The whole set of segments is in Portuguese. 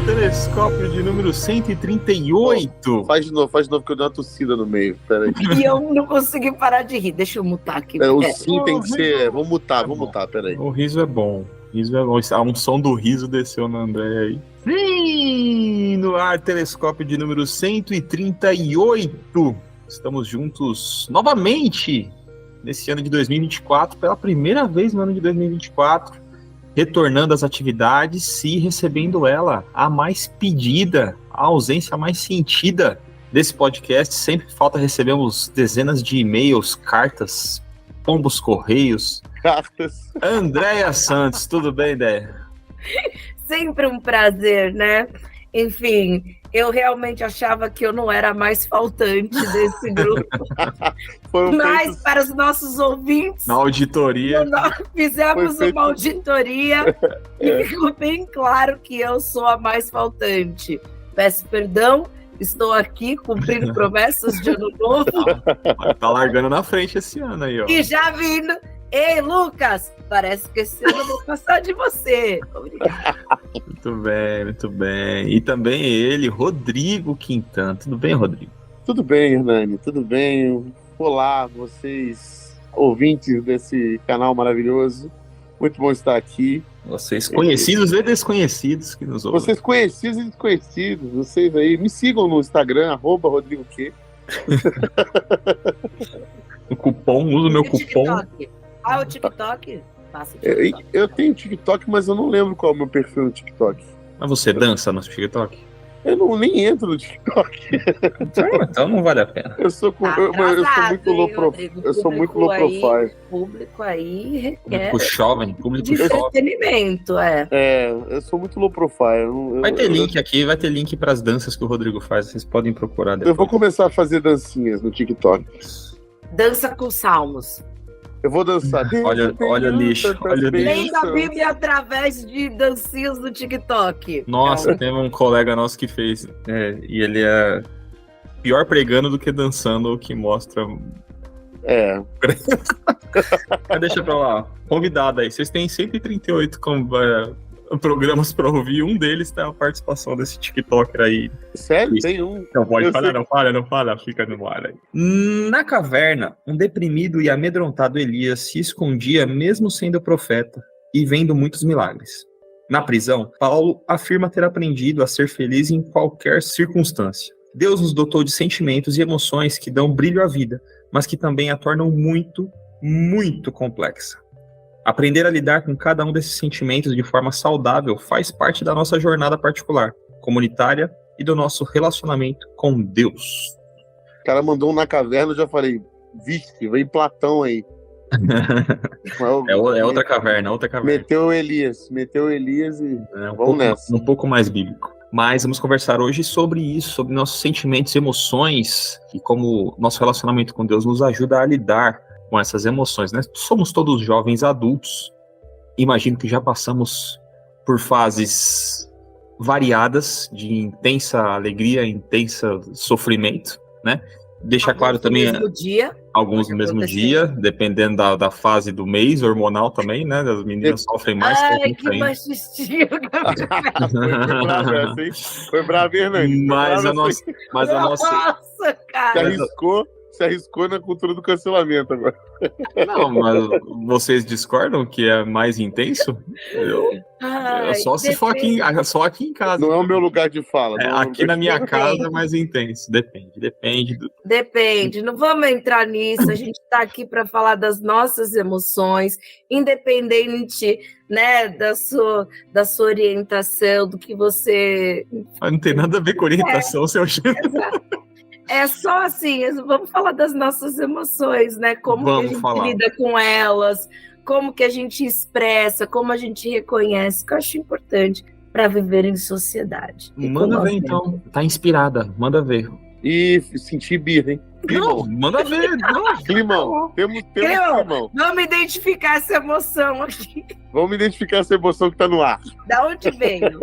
Telescópio de número 138. Faz de novo que eu dei uma tossida no meio. Pera aí. E eu não consegui parar de rir. Deixa eu mutar aqui. O sim tem que ser. Vamos mutar, pera aí. O riso é bom. Um som do riso desceu na André aí. Sim, no ar, telescópio de número 138. Estamos juntos novamente nesse ano de 2024, pela primeira vez no ano de 2024, retornando às atividades e recebendo ela, a mais pedida, a ausência mais sentida desse podcast. Sempre falta, recebemos dezenas de e-mails, cartas, pombos correios. Cartas. Andréia Santos, tudo bem, Déia? Sempre um prazer, né? Enfim, eu realmente achava que eu não era a mais faltante desse grupo. Mas para os nossos ouvintes... Na auditoria. Nós fizemos uma auditoria e ficou bem claro que eu sou a mais faltante. Peço perdão, estou aqui cumprindo promessas de ano novo. Tá largando na frente esse ano aí, ó. E já vindo... Ei, Lucas, parece que esse ano eu vou passar de você. Obrigada. Muito bem. E também ele, Rodrigo Quintan. Tudo bem, Rodrigo? Tudo bem, Hernani, tudo bem. Olá, vocês, ouvintes desse canal maravilhoso. Muito bom estar aqui. Vocês conhecidos e desconhecidos que nos ouvem. Vocês conhecidos e desconhecidos, vocês aí. Me sigam no Instagram, @RodrigoQ. O cupom, uso meu cupom. O TikTok? Eu tenho TikTok, mas eu não lembro qual é o meu perfil no TikTok. Mas você dança no TikTok? Eu nem entro no TikTok. Então não vale a pena. Eu sou muito low profile. Eu sou muito low profile. Público aí requer. Público jovem, público de entretenimento, eu sou muito low profile. Vai ter link aqui, vai ter link para as danças que o Rodrigo faz. Vocês podem procurar depois. Eu vou começar a fazer dancinhas no TikTok. Dança com salmos. Eu vou dançar. Olha lixo. Lendo a Bíblia através de dancinhas no TikTok. Nossa, tem um colega nosso que fez. E ele é pior pregando do que dançando, o que mostra. Mas deixa pra lá. Convidado aí. Vocês têm 138 programas pra ouvir. Um deles tem a participação desse TikToker aí. Sério? Tem um? Não pode falar, não fala, fica no ar aí. Na caverna, um deprimido e amedrontado Elias se escondia mesmo sendo profeta e vendo muitos milagres. Na prisão, Paulo afirma ter aprendido a ser feliz em qualquer circunstância. Deus nos dotou de sentimentos e emoções que dão brilho à vida, mas que também a tornam muito, muito complexa. Aprender a lidar com cada um desses sentimentos de forma saudável faz parte da nossa jornada particular, comunitária e do nosso relacionamento com Deus. O cara mandou um na caverna, eu já falei, vixe, vem Platão aí. É outra caverna. Meteu Elias e vamos nessa. Um pouco mais bíblico. Mas vamos conversar hoje sobre isso, sobre nossos sentimentos e emoções e como nosso relacionamento com Deus nos ajuda a lidar com essas emoções, né? Somos todos jovens adultos. Imagino que já passamos por fases variadas de intensa alegria, intensa sofrimento, né? Deixa claro também alguns no mesmo dia, dependendo da fase do mês, hormonal também, né? As meninas sofrem mais. Ai, que machistinho. Foi bravo, Hernani. Mas a nossa... Nossa, cara. Se arriscou na cultura do cancelamento agora. Não, mas vocês discordam que é mais intenso? Só se for aqui em casa. Não é o meu lugar de fala. Aqui na minha casa é mais intenso. Depende. Depende. Não vamos entrar nisso. A gente está aqui para falar das nossas emoções, independente, né, da sua orientação, do que você... Não tem nada a ver com orientação, seu gênero. Exato. É só assim, vamos falar das nossas emoções, né? Como que a gente lida com elas, como que a gente expressa, como a gente reconhece, que eu acho importante para viver em sociedade. Manda ver, então. Tá inspirada, manda ver. E sentir birra, hein? Climão. Não, manda ver. Climão. Temos climão. Vamos identificar essa emoção aqui. Vamos identificar essa emoção que tá no ar. Da onde veio?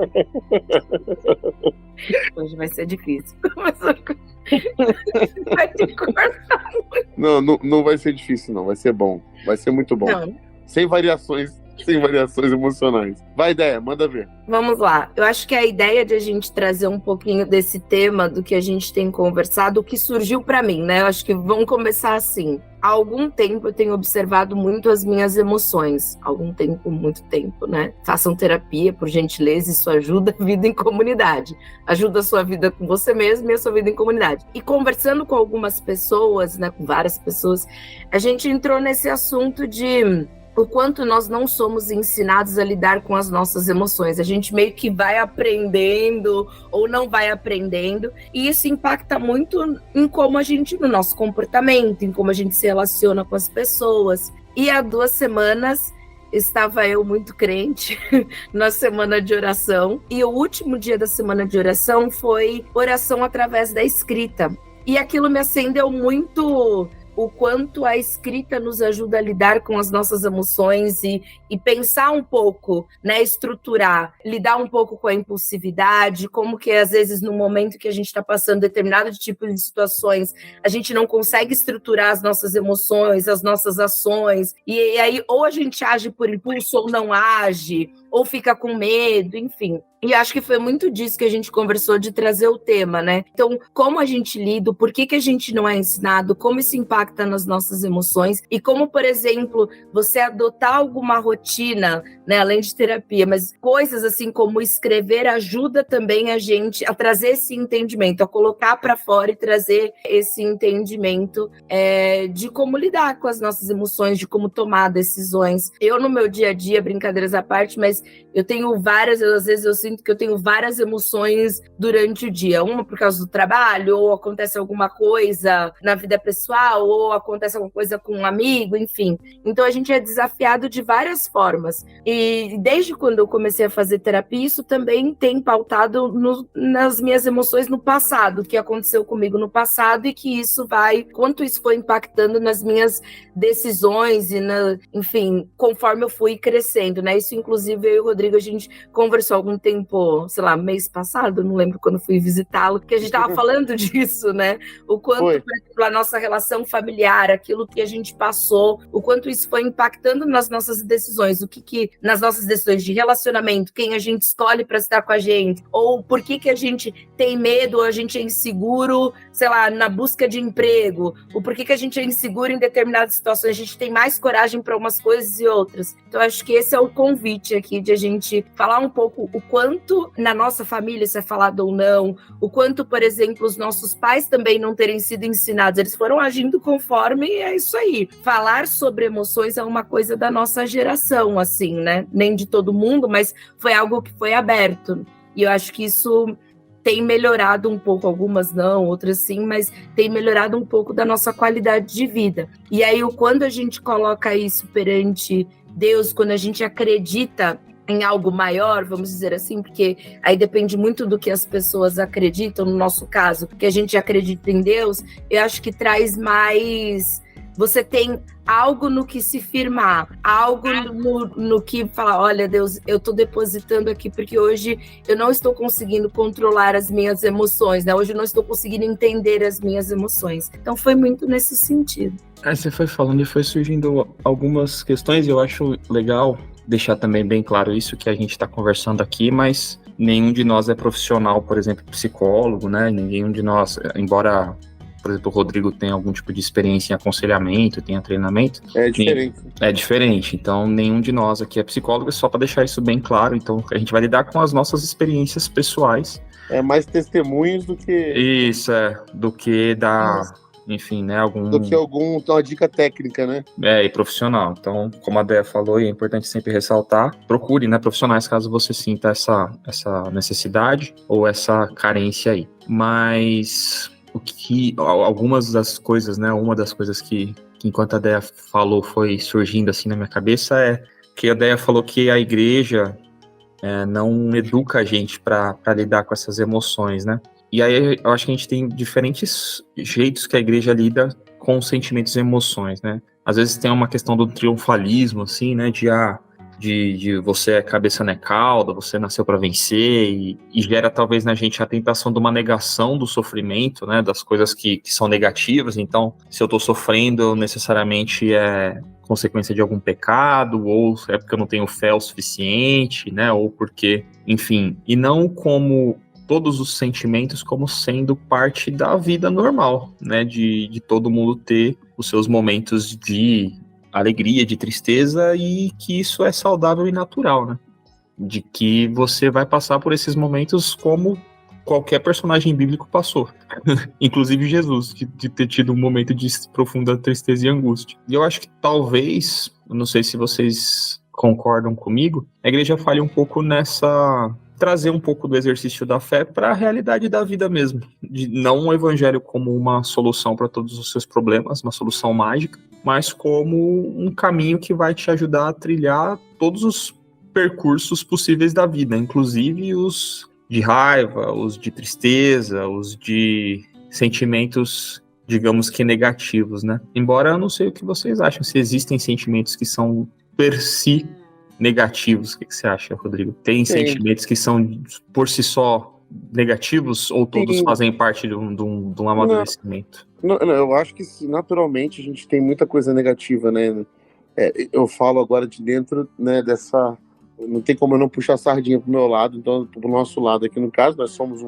Hoje vai ser difícil. Vai ter que cortar muito. Não vai ser difícil, não. Vai ser bom. Vai ser muito bom. Não. Sem variações sem variações emocionais. Vai, ideia, manda ver. Vamos lá. Eu acho que a ideia de a gente trazer um pouquinho desse tema do que a gente tem conversado, o que surgiu para mim, né? Eu acho que vamos começar assim. Há algum tempo eu tenho observado muito as minhas emoções. Algum tempo, muito tempo, né? Façam terapia, por gentileza, isso ajuda a vida em comunidade. Ajuda a sua vida com você mesmo e a sua vida em comunidade. E conversando com algumas pessoas, né? Com várias pessoas, a gente entrou nesse assunto de o quanto nós não somos ensinados a lidar com as nossas emoções. A gente meio que vai aprendendo ou não vai aprendendo, e isso impacta muito em como a gente, no nosso comportamento, em como a gente se relaciona com as pessoas. E há 2 semanas estava eu muito crente na semana de oração, e o último dia da semana de oração foi oração através da escrita. E aquilo me acendeu muito o quanto a escrita nos ajuda a lidar com as nossas emoções e pensar um pouco, né, estruturar, lidar um pouco com a impulsividade, como que às vezes no momento que a gente está passando determinado tipo de situações, a gente não consegue estruturar as nossas emoções, as nossas ações, e aí ou a gente age por impulso ou não age, ou fica com medo, enfim. E acho que foi muito disso que a gente conversou, de trazer o tema, né? Então, como a gente lida, por que a gente não é ensinado, como isso impacta nas nossas emoções, e como, por exemplo, você adotar alguma rotina, né, além de terapia, mas coisas assim como escrever ajuda também a gente a trazer esse entendimento, a colocar para fora e trazer esse entendimento de como lidar com as nossas emoções, de como tomar decisões. Eu, no meu dia a dia, brincadeiras à parte, mas eu tenho às vezes eu sinto que eu tenho várias emoções durante o dia. Uma por causa do trabalho, ou acontece alguma coisa na vida pessoal, ou acontece alguma coisa com um amigo, enfim. Então a gente é desafiado de várias formas. E desde quando eu comecei a fazer terapia, isso também tem pautado nas minhas emoções no passado, o que aconteceu comigo no passado, e que quanto isso foi impactando nas minhas decisões, enfim, conforme eu fui crescendo, né? Isso, inclusive, eu e o Rodrigo, a gente conversou algum tempo, sei lá, mês passado, não lembro quando fui visitá-lo, que a gente estava falando disso, né? O quanto, por exemplo, a nossa relação familiar, aquilo que a gente passou, o quanto isso foi impactando nas nossas decisões, nas nossas decisões de relacionamento, quem a gente escolhe para estar com a gente, ou por que a gente tem medo, ou a gente é inseguro, sei lá, na busca de emprego, ou por que a gente é inseguro em determinadas situações, a gente tem mais coragem para umas coisas e outras. Então, acho que esse é o convite aqui, de a gente falar um pouco o quanto na nossa família, se é falado ou não, o quanto, por exemplo, os nossos pais também não terem sido ensinados, eles foram agindo conforme, e é isso aí. Falar sobre emoções é uma coisa da nossa geração, assim, né? Nem de todo mundo, mas foi algo que foi aberto. E eu acho que isso tem melhorado um pouco, algumas não, outras sim, mas tem melhorado um pouco da nossa qualidade de vida. E aí, quando a gente coloca isso perante Deus, quando a gente acredita em algo maior, vamos dizer assim, porque aí depende muito do que as pessoas acreditam, no nosso caso, que a gente acredita em Deus, eu acho que traz mais... Você tem algo no que se firmar, algo no que falar, olha, Deus, eu estou depositando aqui, porque hoje eu não estou conseguindo controlar as minhas emoções, né? Hoje eu não estou conseguindo entender as minhas emoções. Então foi muito nesse sentido. Você foi falando e foi surgindo algumas questões, e eu acho legal deixar também bem claro isso, que a gente está conversando aqui, mas nenhum de nós é profissional, por exemplo, psicólogo, né? Nenhum de nós, embora... Por exemplo, o Rodrigo tem algum tipo de experiência em aconselhamento, tenha treinamento. É diferente. É diferente. Então, nenhum de nós aqui é psicólogo, só para deixar isso bem claro. Então, a gente vai lidar com as nossas experiências pessoais. É mais testemunhos do que... Isso, do que dar... Enfim, né, do que uma dica técnica, né? E profissional. Então, como a Déia falou, e é importante sempre ressaltar, procure, né, profissionais caso você sinta essa necessidade ou essa carência aí. Mas... algumas das coisas, né, uma das coisas que enquanto a Déia falou foi surgindo assim na minha cabeça é que a Déia falou que a igreja não educa a gente para lidar com essas emoções, né? E aí eu acho que a gente tem diferentes jeitos que a igreja lida com os sentimentos e emoções, né? Às vezes tem uma questão do triunfalismo, assim, né, de você é cabeça não é cauda, você nasceu para vencer, e gera talvez na gente a tentação de uma negação do sofrimento, né, das coisas que são negativas. Então, se eu estou sofrendo, necessariamente consequência de algum pecado, ou é porque eu não tenho fé o suficiente, né? Ou porque, enfim, e não como todos os sentimentos como sendo parte da vida normal, né? De todo mundo ter os seus momentos de alegria, de tristeza, e que isso é saudável e natural, né? De que você vai passar por esses momentos como qualquer personagem bíblico passou. Inclusive Jesus, de ter tido um momento de profunda tristeza e angústia. E eu acho que talvez, não sei se vocês concordam comigo, a igreja falha um pouco nessa... trazer um pouco do exercício da fé para a realidade da vida mesmo. De não o evangelho como uma solução para todos os seus problemas, uma solução mágica, mas como um caminho que vai te ajudar a trilhar todos os percursos possíveis da vida, inclusive os de raiva, os de tristeza, os de sentimentos, digamos que negativos, né? Embora eu não sei o que vocês acham, se existem sentimentos que são per si negativos. O que você acha, Rodrigo? Tem sentimentos que são por si só negativos, ou todos fazem parte de um amadurecimento? Não, eu acho que naturalmente a gente tem muita coisa negativa, né? Eu falo agora de dentro, né, dessa... Não tem como eu não puxar a sardinha pro meu lado, então pro nosso lado aqui no caso, nós somos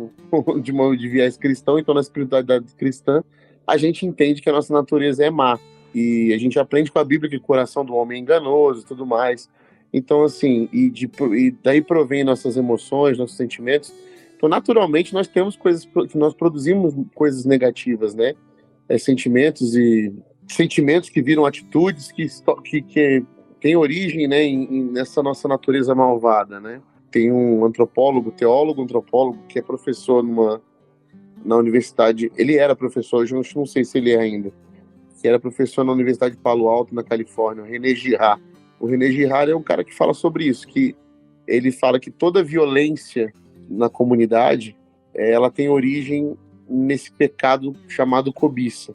de viés cristão, então na espiritualidade cristã, a gente entende que a nossa natureza é má. E a gente aprende com a Bíblia que o coração do homem é enganoso e tudo mais. Então, assim, e daí provém nossas emoções, nossos sentimentos. Então, naturalmente, nós temos coisas que nós produzimos coisas negativas, né? Sentimentos que viram atitudes que têm origem, né, nessa nossa natureza malvada, né? Tem um teólogo, antropólogo, que é professor na universidade. Ele era professor, hoje eu não sei se ele é ainda. Que era professor na Universidade de Palo Alto, na Califórnia, o René Girard. O René Girard é um cara que fala sobre isso, que ele fala que toda violência na comunidade, ela tem origem nesse pecado chamado cobiça,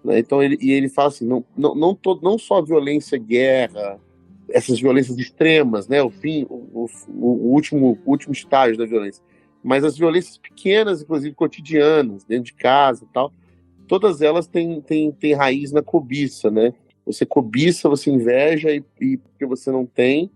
né? Então ele fala assim, não só violência, guerra, essas violências extremas, né? O último estágio da violência, mas as violências pequenas, inclusive cotidianas, dentro de casa e tal, todas elas têm raiz na cobiça, né? Você cobiça, você inveja e porque você não tem,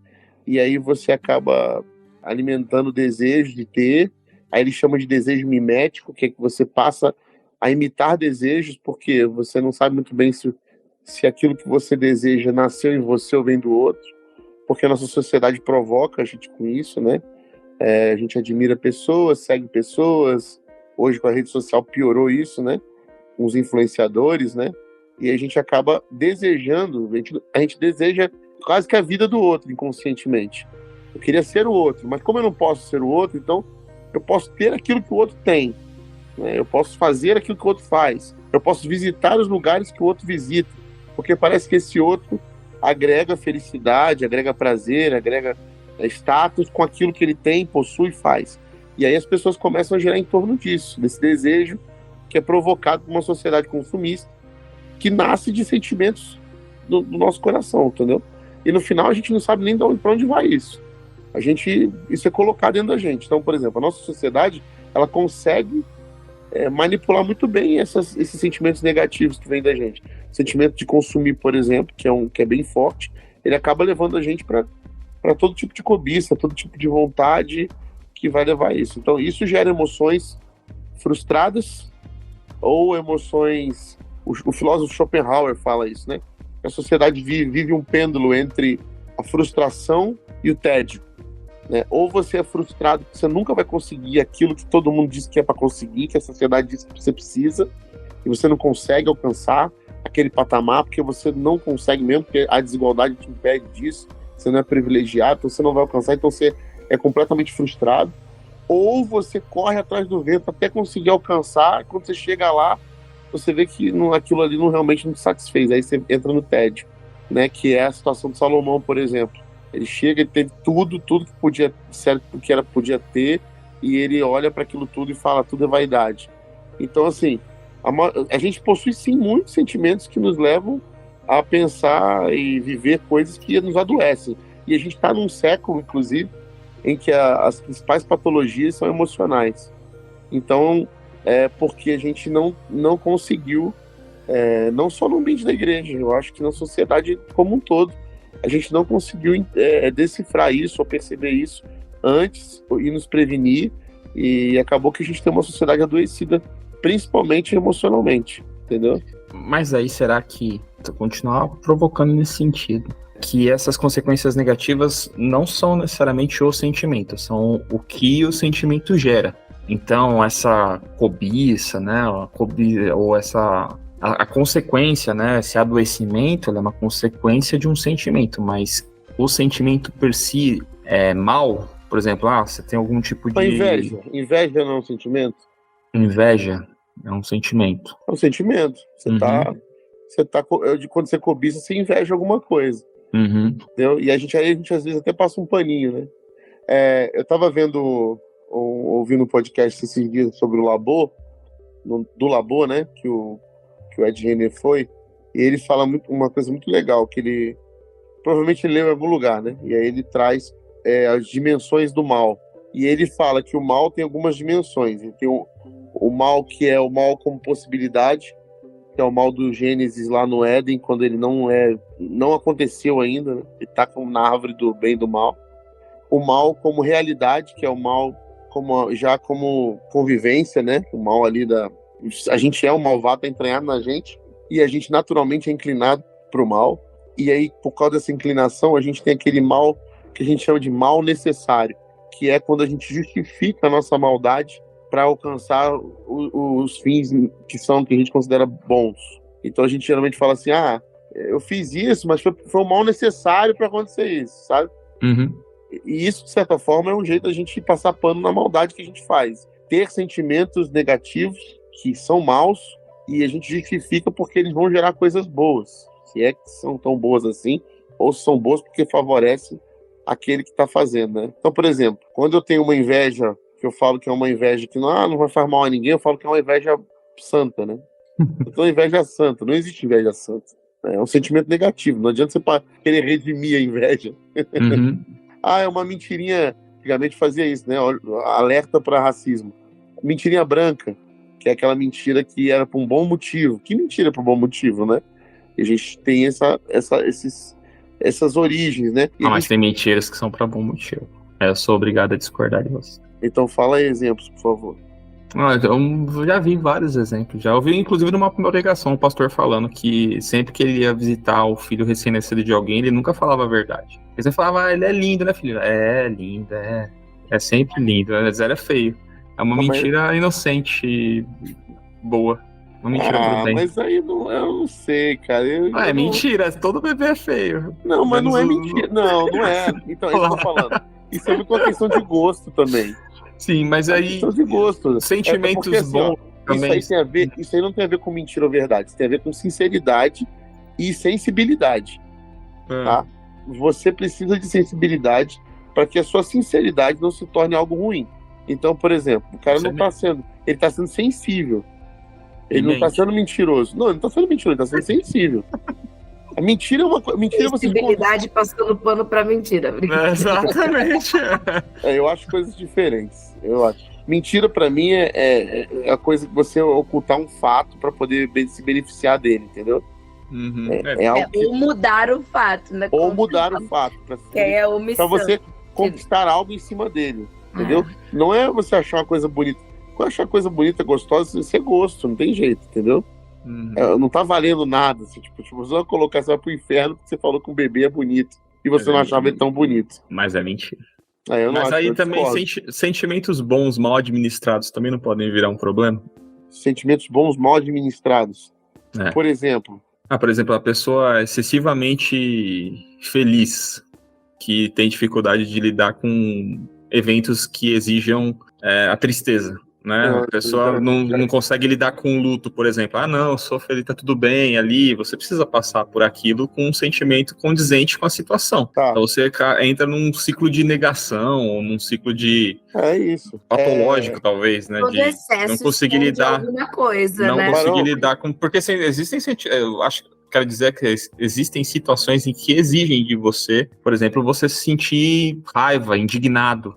e aí você acaba alimentando o desejo de ter. Aí ele chama de desejo mimético, que é que você passa a imitar desejos, porque você não sabe muito bem se aquilo que você deseja nasceu em você ou vem do outro, porque a nossa sociedade provoca a gente com isso, né? A gente admira pessoas, segue pessoas, hoje com a rede social piorou isso, né? Com os influenciadores, né? E a gente acaba desejando, a gente deseja quase que a vida do outro, inconscientemente. Eu queria ser o outro, mas como eu não posso ser o outro, então eu posso ter aquilo que o outro tem, né? Eu posso fazer aquilo que o outro faz, eu posso visitar os lugares que o outro visita, porque parece que esse outro agrega felicidade, agrega prazer, agrega status com aquilo que ele tem, possui e faz. E aí as pessoas começam a girar em torno disso, desse desejo que é provocado por uma sociedade consumista, que nasce de sentimentos do nosso coração, entendeu? E no final a gente não sabe nem para onde vai isso. Isso é colocado dentro da gente. Então, por exemplo, a nossa sociedade, ela consegue manipular muito bem esses sentimentos negativos que vêm da gente. O sentimento de consumir, por exemplo, que é bem forte, ele acaba levando a gente para todo tipo de cobiça, todo tipo de vontade que vai levar a isso. Então, isso gera emoções frustradas ou emoções... O filósofo Schopenhauer fala isso, né? A sociedade vive um pêndulo entre a frustração e o tédio, né? Ou você é frustrado porque você nunca vai conseguir aquilo que todo mundo diz que é para conseguir, que a sociedade diz que você precisa, e você não consegue alcançar aquele patamar porque você não consegue mesmo, porque a desigualdade te impede disso, você não é privilegiado, então você não vai alcançar, então você é completamente frustrado. Ou você corre atrás do vento até conseguir alcançar, e quando você chega lá, você vê que aquilo ali realmente não te satisfez, aí você entra no tédio, né? Que é a situação de Salomão, por exemplo. Ele chega e teve tudo que podia ser, podia ter, e ele olha para aquilo tudo e fala, tudo é vaidade. Então, assim, a gente possui sim muitos sentimentos que nos levam a pensar e viver coisas que nos adoecem. E a gente está num século, inclusive, em que as principais patologias são emocionais. Então, porque a gente não conseguiu Não só no ambiente da igreja, eu acho que na sociedade como um todo. A gente não conseguiu decifrar isso ou perceber isso antes e nos prevenir, e acabou que a gente tem uma sociedade adoecida, principalmente emocionalmente, entendeu? Mas aí será que continuar provocando nesse sentido? Que essas consequências negativas não são necessariamente o sentimento, são o que o sentimento gera. Então, essa cobiça, né, ou essa... A consequência, né, esse adoecimento, ela é uma consequência de um sentimento, mas o sentimento per si é mal? Por exemplo, você tem algum tipo de... Inveja não é um sentimento? Inveja é um sentimento. É um sentimento. Quando você cobiça, você inveja alguma coisa. Entendeu? E a gente às vezes até passa um paninho, né? Eu tava ouvindo um podcast esses dias sobre o Labor, do Labor, né, que o Ed René foi, e ele fala uma coisa muito legal, que ele provavelmente leu em algum lugar, né? E aí ele traz as dimensões do mal. E ele fala que o mal tem algumas dimensões. Ele tem o mal que é o mal como possibilidade, que é o mal do Gênesis lá no Éden, quando ele não aconteceu ainda, né? Ele está na árvore do bem e do mal. O mal como realidade, que é o mal como convivência, né? O mal ali a gente é um malvado, tá entranhado na gente, e a gente naturalmente é inclinado para o mal. E aí, por causa dessa inclinação, a gente tem aquele mal que a gente chama de mal necessário, que é quando a gente justifica a nossa maldade para alcançar os fins que a gente considera bons. Então a gente geralmente fala assim, eu fiz isso, mas foi um mal necessário para acontecer isso, sabe? E isso, de certa forma, é um jeito da gente passar pano na maldade que a gente faz. Ter sentimentos negativos que são maus, e a gente justifica porque eles vão gerar coisas boas. Se é que são tão boas assim, ou se são boas porque favorecem aquele que está fazendo, né? Então, por exemplo, quando eu tenho uma inveja, que eu falo que é uma inveja que não vai fazer mal a ninguém, eu falo que é uma inveja santa, né? Então, inveja santa, não existe inveja santa. É um sentimento negativo, não adianta você querer redimir a inveja. É uma mentirinha, antigamente fazia isso, né? Alerta para racismo. Mentirinha branca, que é aquela mentira que era por um bom motivo. Que mentira por um bom motivo, né? E a gente tem essas origens, né? Mas tem mentiras que são para bom motivo. Eu sou obrigado a discordar de você. Então fala aí exemplos, por favor. Eu já vi vários exemplos. Já ouvi, inclusive, numa pregação, um pastor falando que sempre que ele ia visitar o filho recém-nascido de alguém, ele nunca falava a verdade. Ele sempre falava, ele é lindo, né, filho? É lindo, é sempre lindo. Mas era feio. É uma mentira inocente, boa. Uma mentira prudente. Mas aí eu não sei, cara. É mentira, todo bebê é feio. Não, mas não é mentira. Não é. Então, é isso que eu tô falando. Isso é muito uma questão de gosto também. Sim, mas aí... questão de gosto. Sentimentos porque, bons também. Isso aí não tem a ver com mentira ou verdade. Isso tem a ver com sinceridade e sensibilidade. Tá? Você precisa de sensibilidade para que a sua sinceridade não se torne algo ruim. Então, por exemplo, o cara não tá sendo... Ele tá sendo sensível. Ele não tá sendo mentiroso. Não, ele não tá sendo mentiroso, ele tá sendo sensível. A mentira é uma coisa... Sensibilidade passando pano pra mentira. Exatamente. Eu acho coisas diferentes. Eu acho. Mentira, pra mim, é a coisa que você ocultar um fato pra poder se beneficiar dele, entendeu? Ou mudar o fato, né? Ou mudar o fato. Pra você conquistar algo em cima dele. Entendeu? Não é você achar uma coisa bonita. Quando achar coisa bonita, gostosa, isso é gosto, não tem jeito, entendeu? Não tá valendo nada. Assim, tipo, você vai colocar, você vai pro inferno porque você falou que um bebê é bonito e você não achava ele tão bonito. Mas é mentira. Mas aí também sentimentos bons, mal administrados, também não podem virar um problema? Sentimentos bons, mal administrados. Por exemplo? Por exemplo, a pessoa excessivamente feliz, que tem dificuldade de lidar com eventos que exijam a tristeza, né? A pessoa não consegue lidar com o luto, por exemplo. Não, eu sou feliz, tá tudo bem ali. Você precisa passar por aquilo com um sentimento condizente com a situação. Então você entra num ciclo de negação, ou num ciclo de... patológico, talvez, né? De não conseguir lidar... Não conseguir lidar com... Porque existem... Eu acho... Quero dizer que existem situações em que exigem de você, por exemplo, você se sentir raiva, indignado.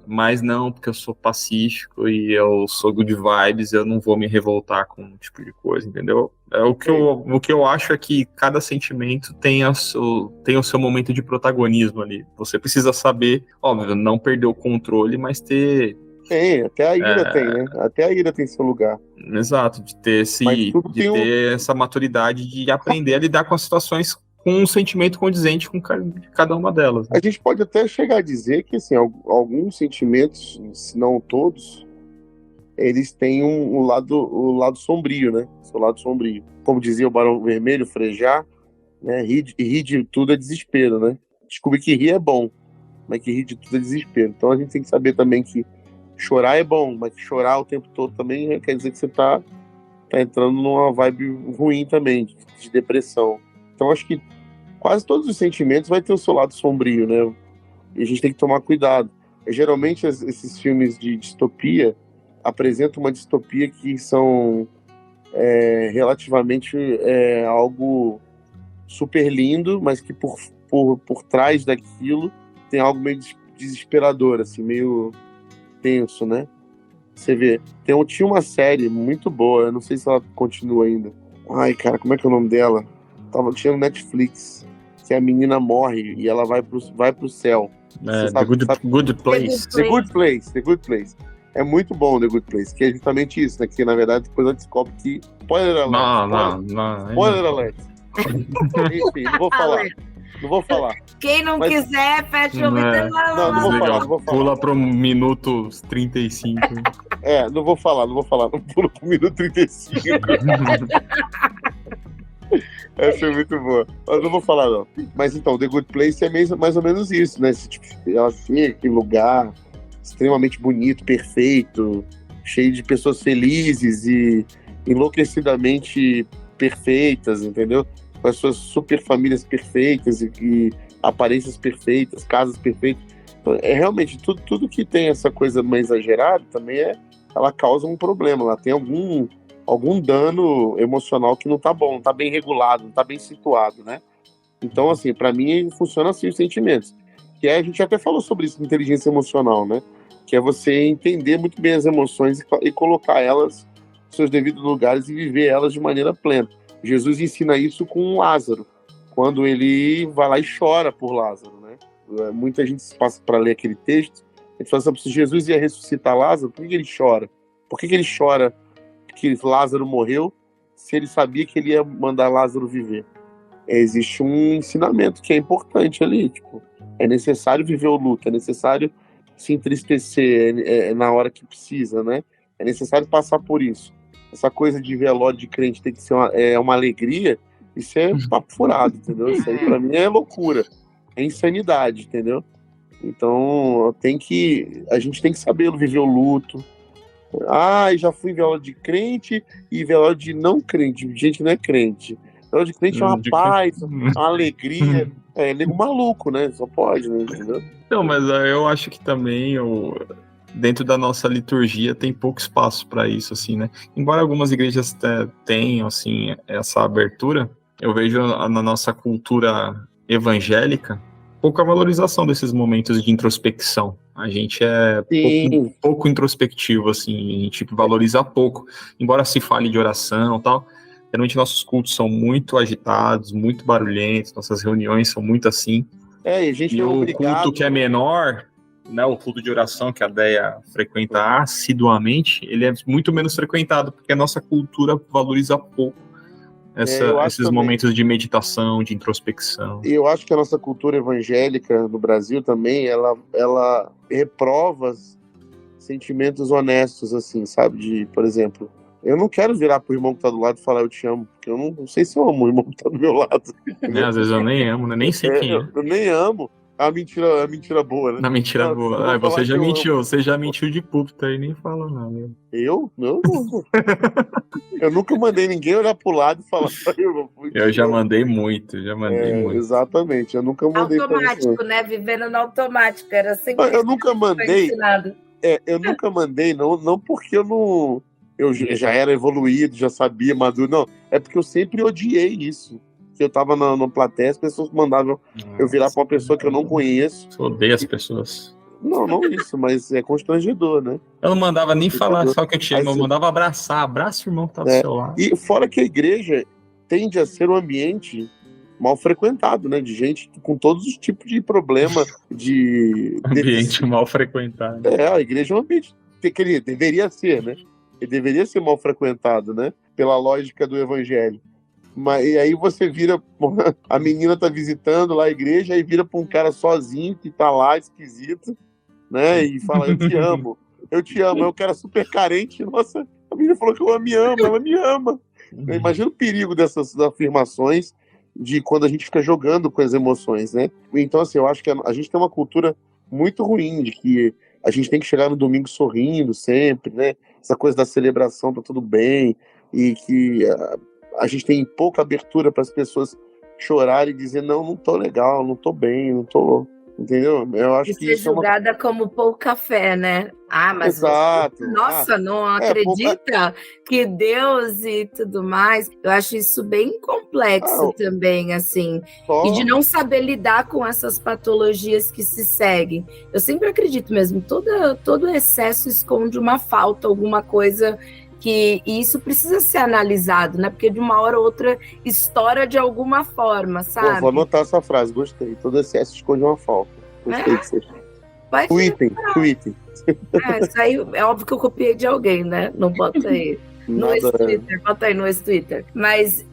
mas não, porque eu sou pacífico e eu sou good vibes, eu não vou me revoltar com um tipo de coisa, entendeu? O que eu acho é que cada sentimento tem o seu momento de protagonismo ali. Você precisa saber, óbvio, não perder o controle, mas ter... Até a ira tem, né? Até a ira tem seu lugar. Exato, de ter essa maturidade de aprender a lidar com as situações com um sentimento condizente com cada uma delas. Né? A gente pode até chegar a dizer que, assim, alguns sentimentos, se não todos, eles têm o lado sombrio, né? Seu lado sombrio. Como dizia o Barão Vermelho, Frejá, né? Rir de tudo é desespero, né? Descobrir que rir é bom, mas que rir de tudo é desespero. Então a gente tem que saber também que chorar é bom, mas que chorar o tempo todo também quer dizer que você tá entrando numa vibe ruim também, de depressão. Então acho que quase todos os sentimentos vai ter o seu lado sombrio, né? E a gente tem que tomar cuidado. Geralmente esses filmes de distopia apresentam uma distopia que são relativamente algo super lindo, mas que por trás daquilo tem algo meio desesperador, assim, meio tenso, né? Você vê, tinha uma série muito boa, eu não sei se ela continua ainda. Ai, cara, como é que é o nome dela? Tinha no Netflix, que a menina morre e ela vai pro céu. The Good Place. The Good Place. É muito bom The Good Place, que é justamente isso, né? Que na verdade depois ela descobre que... Spoiler alert. Enfim, não vou falar. Quem não quiser, fecha o ouvido. Não vou falar. Pula pro minuto 35. Não vou falar. Não pula pro minuto 35. Essa é muito boa. Mas não vou falar, não. Mas então, The Good Place é mais ou menos isso, né? Ela fica aquele lugar extremamente bonito, perfeito, cheio de pessoas felizes e enlouquecidamente perfeitas, entendeu? Com as suas super famílias perfeitas e aparências perfeitas, casas perfeitas. Então, realmente, tudo que tem essa coisa mais exagerada também ela causa um problema. Ela tem algum dano emocional que não tá bom, não tá bem regulado, não tá bem situado, né? Então, assim, para mim, funciona assim os sentimentos. Que a gente até falou sobre isso, inteligência emocional, né? Que é você entender muito bem as emoções e colocar elas nos seus devidos lugares e viver elas de maneira plena. Jesus ensina isso com Lázaro, quando ele vai lá e chora por Lázaro, né? Muita gente passa para ler aquele texto, ele fala assim, se Jesus ia ressuscitar Lázaro, por que ele chora? Por que ele chora que Lázaro morreu, se ele sabia que ele ia mandar Lázaro viver? Existe um ensinamento que é importante ali, tipo, é necessário viver o luto, é necessário se entristecer na hora que precisa, né? É necessário passar por isso. Essa coisa de velório de crente tem que ser uma alegria, isso é papo furado, entendeu? Isso aí pra mim é loucura, é insanidade, entendeu? Então a gente tem que saber viver o luto. Já fui em velório de crente e velório de não crente, gente que não é crente. Velório de crente é uma paz, uma alegria. Nego maluco, né? Só pode, né? Entendeu? Não, mas eu acho que também dentro da nossa liturgia tem pouco espaço para isso, assim, né? Embora algumas igrejas tenham, assim, essa abertura, eu vejo na nossa cultura evangélica pouca valorização desses momentos de introspecção. A gente é pouco introspectivo, assim, a gente valoriza pouco. Embora se fale de oração e tal, geralmente nossos cultos são muito agitados, muito barulhentos, nossas reuniões são muito assim. A gente e o culto que é menor, né, o culto de oração que a Deia frequenta assiduamente, ele é muito menos frequentado, porque a nossa cultura valoriza pouco esses momentos de meditação, de introspecção. E eu acho que a nossa cultura evangélica no Brasil também, ela reprova sentimentos honestos, assim, sabe? Por exemplo, eu não quero virar pro irmão que tá do lado e falar eu te amo, porque eu não sei se eu amo o irmão que tá do meu lado. Às vezes eu nem amo, né? Nem sei quem é. Eu nem amo. A mentira boa, né? Na mentira boa. Você já mentiu de púlpito aí, nem fala nada. Eu? Não. Eu nunca mandei ninguém olhar pro lado e falar. Eu já mandei muito, muito. Exatamente, eu nunca mandei. Automático, né? Vivendo no automático, era assim. Eu nunca mandei. Eu nunca mandei, não porque eu já era evoluído, já sabia, maduro, não. É porque eu sempre odiei isso. Que eu tava na plateia, as pessoas mandavam eu virar pra uma pessoa que eu não conheço. Eu odeio as pessoas. Não isso, mas é constrangedor, né? Eu não mandava nem falar só que eu te amo, eu mandava abraçar. Abraça o irmão que tá do seu lado. E fora que a igreja tende a ser um ambiente mal frequentado, né? De gente com todos os tipos de problema de... Ambiente mal frequentado. A igreja é um ambiente que ele deveria ser, né? Ele deveria ser mal frequentado, né? Pela lógica do evangelho. E aí você vira, a menina tá visitando lá a igreja, aí vira pra um cara sozinho que tá lá, esquisito, né? E fala, eu te amo. Aí o cara super carente, nossa, a menina falou que ela me ama. Imagina o perigo dessas afirmações de quando a gente fica jogando com as emoções, né? Então, assim, eu acho que a gente tem uma cultura muito ruim de que a gente tem que chegar no domingo sorrindo sempre, né? Essa coisa da celebração, tá tudo bem, e que a gente tem pouca abertura para as pessoas chorarem e dizer, não tô legal, não tô bem, não tô... Entendeu? Eu acho que isso é julgada como pouca fé, né? Mas exato. Nossa, não acredita que Deus e tudo mais. Eu acho isso bem complexo também, assim. E de não saber lidar com essas patologias que se seguem. Eu sempre acredito mesmo, todo excesso esconde uma falta, alguma coisa... E isso precisa ser analisado, né? Porque de uma hora ou outra estoura de alguma forma, sabe? Vou anotar essa frase, gostei. Todo excesso esconde uma falta. Gostei que você... Tweetem. Isso aí é óbvio que eu copiei de alguém, né? Não bota aí. Twitter, bota aí no Twitter. Mas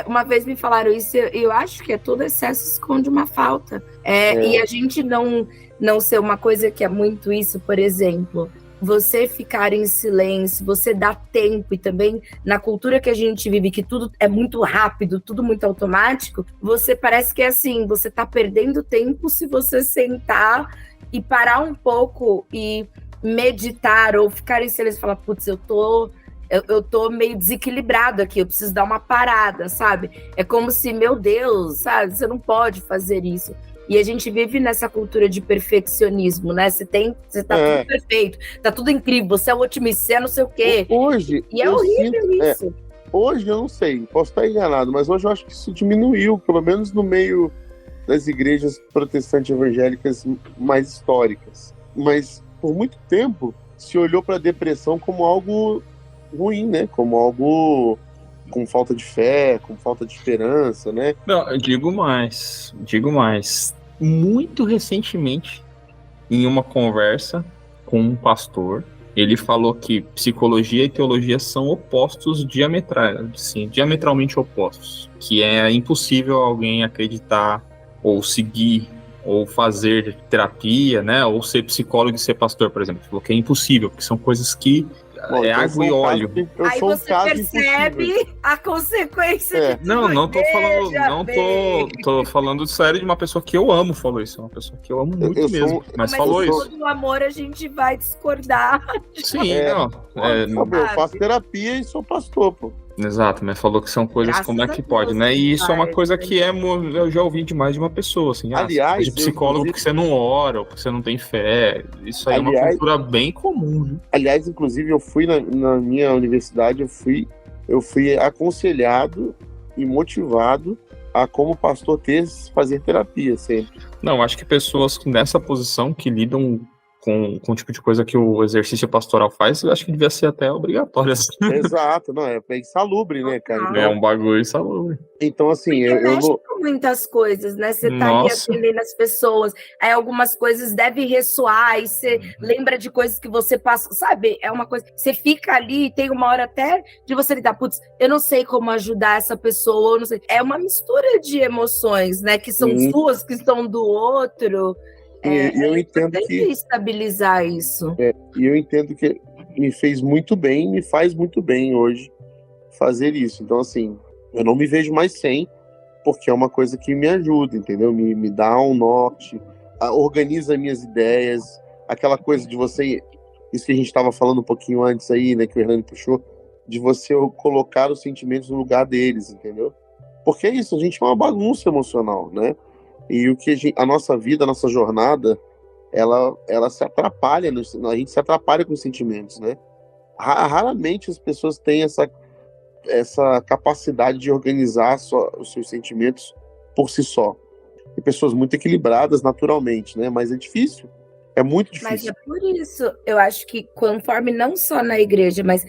uma vez me falaram isso, eu acho que todo excesso esconde uma falta. E a gente não ser uma coisa que é muito isso, por exemplo... Você ficar em silêncio, você dá tempo, e também na cultura que a gente vive, que tudo é muito rápido, tudo muito automático, você parece que é assim, você tá perdendo tempo se você sentar e parar um pouco e meditar ou ficar em silêncio e falar, putz, eu tô meio desequilibrado aqui, eu preciso dar uma parada, sabe? É como se, meu Deus, sabe? Você não pode fazer isso. E a gente vive nessa cultura de perfeccionismo, né? Você tá tudo perfeito, tá tudo incrível, você é otimista, você é não sei o quê. Hoje, e é horrível isso. Hoje eu não sei, posso estar enganado, mas hoje eu acho que isso diminuiu, pelo menos no meio das igrejas protestantes evangélicas mais históricas. Mas por muito tempo se olhou para a depressão como algo ruim, né? Como algo com falta de fé, com falta de esperança, né? Não, eu digo mais. Muito recentemente, em uma conversa com um pastor, ele falou que psicologia e teologia são opostos diametralmente opostos. Que é impossível alguém acreditar ou seguir ou fazer terapia, né? Ou ser psicólogo e ser pastor, por exemplo. Ele falou que é impossível, porque são coisas que água e óleo. Aí você percebe a consequência de não tô falando sério de uma pessoa que eu amo, falou isso. Uma pessoa que eu amo muito mesmo. Mas falou isso. Todo amor a gente vai discordar. Sim, eu faço terapia e sou pastor, pô. Exato, mas falou que são coisas como é que pode, né? E isso é uma coisa que eu já ouvi de mais de uma pessoa, assim. Aliás, de psicólogo porque você não ora, ou porque você não tem fé. Isso aí é uma cultura bem comum, viu? Aliás, inclusive, eu fui na minha universidade, eu fui aconselhado e motivado a, como pastor, fazer terapia sempre. Não, acho que pessoas nessa posição que lidam com o tipo de coisa que o exercício pastoral faz, eu acho que devia ser até obrigatório. Exato, não, é insalubre, né, cara? Então, é um bagulho insalubre. Então, assim, eu mexe com muitas coisas, né? Você tá ali atendendo as pessoas, aí algumas coisas devem ressoar, aí você lembra de coisas que você passa, sabe? É uma coisa, você fica ali e tem uma hora até de você lidar, putz, eu não sei como ajudar essa pessoa, eu não sei. É uma mistura de emoções, né? Que são suas, que estão do outro. Eu entendo que estabilizar isso. E eu entendo que me fez muito bem, me faz muito bem hoje fazer isso. Então, assim, eu não me vejo mais sem, porque é uma coisa que me ajuda, entendeu? Me dá um norte, organiza minhas ideias, aquela coisa de você, isso que a gente estava falando um pouquinho antes aí, né, que o Hernani puxou, de você colocar os sentimentos no lugar deles, entendeu? Porque é isso, a gente é uma bagunça emocional, né? E o que a nossa vida, a nossa jornada, ela se atrapalha, a gente se atrapalha com os sentimentos, né? Raramente as pessoas têm essa capacidade de organizar os seus sentimentos por si só. Tem pessoas muito equilibradas naturalmente, né? Mas é difícil. É muito difícil. Mas é por isso, eu acho que conforme não só na igreja, mas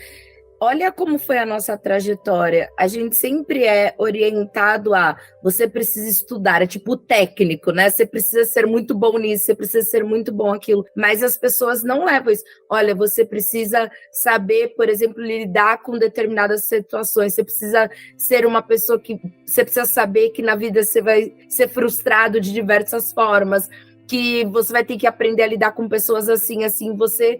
olha como foi a nossa trajetória. A gente sempre é orientado a você precisa estudar, é tipo técnico, né? Você precisa ser muito bom nisso, você precisa ser muito bom aquilo. Mas as pessoas não levam isso. Olha, você precisa saber, por exemplo, lidar com determinadas situações. Você precisa ser uma pessoa que... Você precisa saber que na vida você vai ser frustrado de diversas formas, que você vai ter que aprender a lidar com pessoas assim, você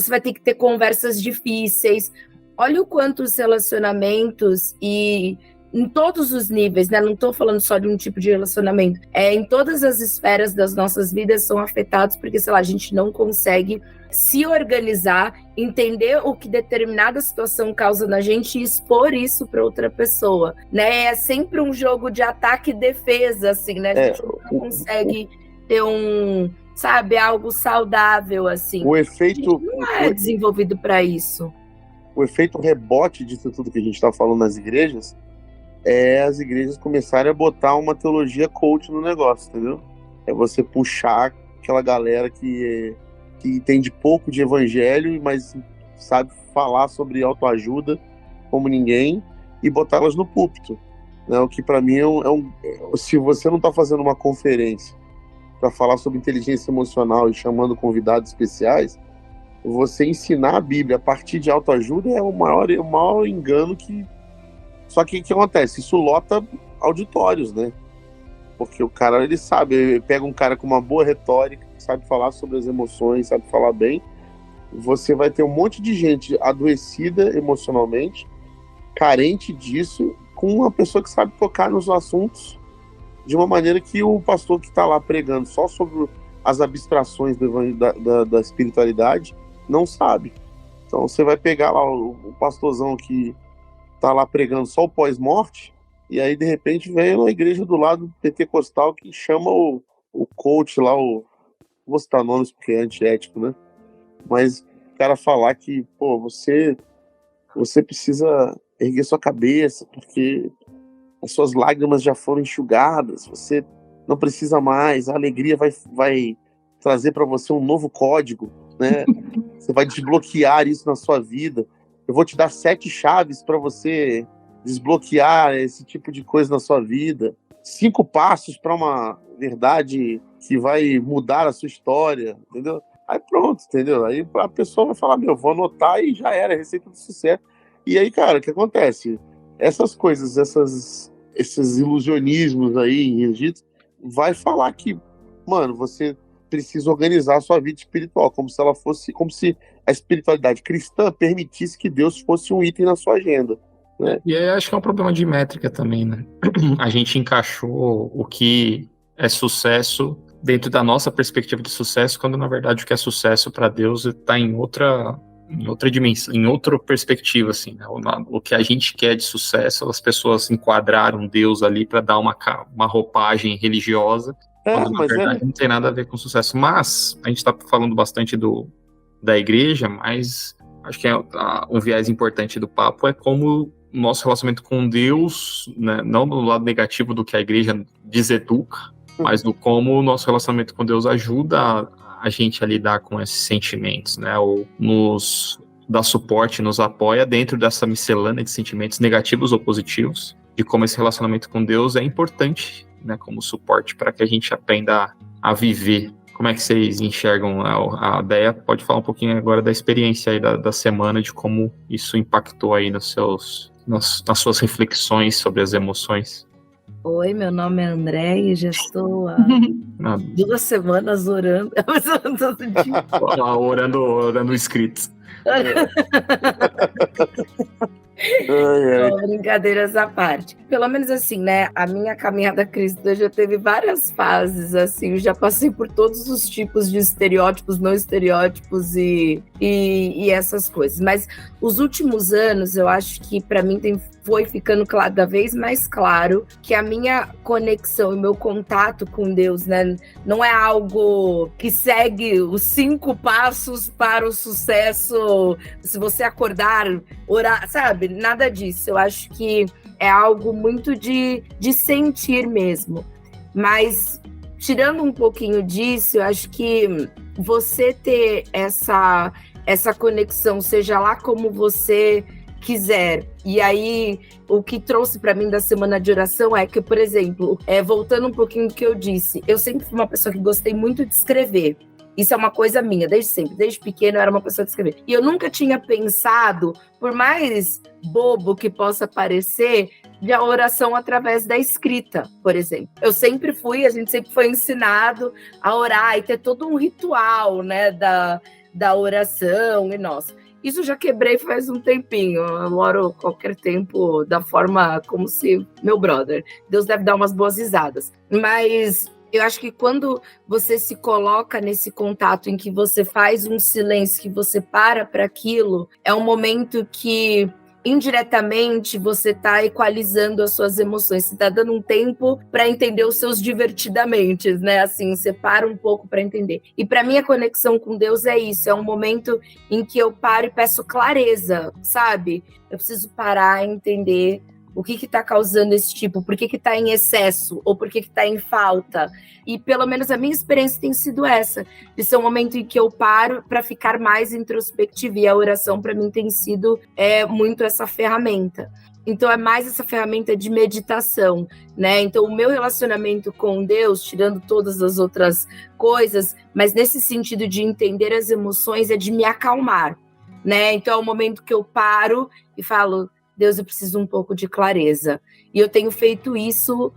vai ter que ter conversas difíceis. Olha o quanto os relacionamentos, e em todos os níveis, né? Não estou falando só de um tipo de relacionamento, em todas as esferas das nossas vidas são afetados, porque, sei lá, a gente não consegue se organizar, entender o que determinada situação causa na gente e expor isso para outra pessoa, né? É sempre um jogo de ataque e defesa, assim, né? A gente não consegue ter algo saudável, assim. O efeito... não é desenvolvido para isso. O efeito rebote disso tudo que a gente está falando nas igrejas é as igrejas começarem a botar uma teologia coach no negócio, entendeu? É você puxar aquela galera que entende pouco de evangelho, mas sabe falar sobre autoajuda como ninguém, e botá-las no púlpito, né? O que para mim se você não está fazendo uma conferência para falar sobre inteligência emocional e chamando convidados especiais, você ensinar a Bíblia a partir de autoajuda é o maior engano que... Só que o que acontece? Isso lota auditórios, né? Porque o cara, ele sabe, ele pega um cara com uma boa retórica, sabe falar sobre as emoções, sabe falar bem, você vai ter um monte de gente adoecida emocionalmente, carente disso, com uma pessoa que sabe tocar nos assuntos de uma maneira que o pastor que está lá pregando só sobre as abstrações da espiritualidade não sabe. Então você vai pegar lá o pastorzão que tá lá pregando só o pós-morte, e aí de repente vem uma igreja do lado pentecostal que chama o coach lá, vou citar nomes porque é antiético, né? Mas o cara falar que, pô, você precisa erguer sua cabeça porque as suas lágrimas já foram enxugadas, você não precisa mais, a alegria vai trazer para você um novo código, né? Você vai desbloquear isso na sua vida. Eu vou te dar 7 chaves para você desbloquear esse tipo de coisa na sua vida. 5 passos para uma verdade que vai mudar a sua história, entendeu? Aí pronto, entendeu? Aí a pessoa vai falar, vou anotar e já era, receita do sucesso. E aí, cara, o que acontece? Essas coisas, esses ilusionismos aí em Egito, vai falar que, mano, você precisa organizar a sua vida espiritual, como se a espiritualidade cristã permitisse que Deus fosse um item na sua agenda, né? E aí acho que é um problema de métrica também, né? A gente encaixou o que é sucesso dentro da nossa perspectiva de sucesso, quando na verdade o que é sucesso para Deus está em outra dimensão, em outra perspectiva, assim, né? O que a gente quer de sucesso, as pessoas enquadraram Deus ali para dar uma roupagem religiosa, quando na verdade não tem nada a ver com sucesso. Mas a gente está falando bastante da igreja, mas acho que um viés importante do papo é como o nosso relacionamento com Deus, né, não do lado negativo do que a igreja deseduca, mas do como o nosso relacionamento com Deus ajuda a gente a lidar com esses sentimentos, né? Ou nos dá suporte, nos apoia dentro dessa miscelânea de sentimentos negativos ou positivos, de como esse relacionamento com Deus é importante, né, como suporte para que a gente aprenda a viver. Como é que vocês enxergam? A Déia pode falar um pouquinho agora da experiência aí da semana, de como isso impactou aí nas suas reflexões sobre as emoções. Oi, meu nome é André e já estou há 2 semanas orando. orando escritos. Brincadeiras à parte. Pelo menos assim, né? A minha caminhada cristã já teve várias fases, assim. Eu já passei por todos os tipos de estereótipos, não estereótipos e essas coisas. Mas os últimos anos, eu acho que para mim foi ficando cada vez mais claro que a minha conexão e meu contato com Deus, né, não é algo que segue os 5 passos para o sucesso, se você acordar, orar, sabe? Nada disso. Eu acho que é algo muito de sentir mesmo. Mas, tirando um pouquinho disso, eu acho que você ter essa conexão, seja lá como você quiser. E aí, o que trouxe para mim da semana de oração é que, por exemplo, voltando um pouquinho do que eu disse, eu sempre fui uma pessoa que gostei muito de escrever. Isso é uma coisa minha, desde sempre. Desde pequeno eu era uma pessoa de escrever. E eu nunca tinha pensado, por mais bobo que possa parecer, de a oração através da escrita, por exemplo. A gente sempre foi ensinado a orar e ter todo um ritual, né, da oração e nossa. Isso eu já quebrei faz um tempinho. Eu oro qualquer tempo da forma como se meu brother. Deus deve dar umas boas risadas. Mas eu acho que quando você se coloca nesse contato em que você faz um silêncio, que você para aquilo, é um momento que indiretamente você está equalizando as suas emoções, você está dando um tempo para entender os seus divertidamente, né? Assim, você para um pouco para entender. E para mim a conexão com Deus é isso, é um momento em que eu paro e peço clareza, sabe? Eu preciso parar e entender o que está causando esse tipo, por que está em excesso, ou por que está em falta. E pelo menos a minha experiência tem sido essa, de ser um momento em que eu paro para ficar mais introspectiva, e a oração para mim tem sido muito essa ferramenta. Então é mais essa ferramenta de meditação, né? Então o meu relacionamento com Deus, tirando todas as outras coisas, mas nesse sentido de entender as emoções, é de me acalmar, né? Então é o momento que eu paro e falo: Deus, eu preciso um pouco de clareza. E eu tenho feito isso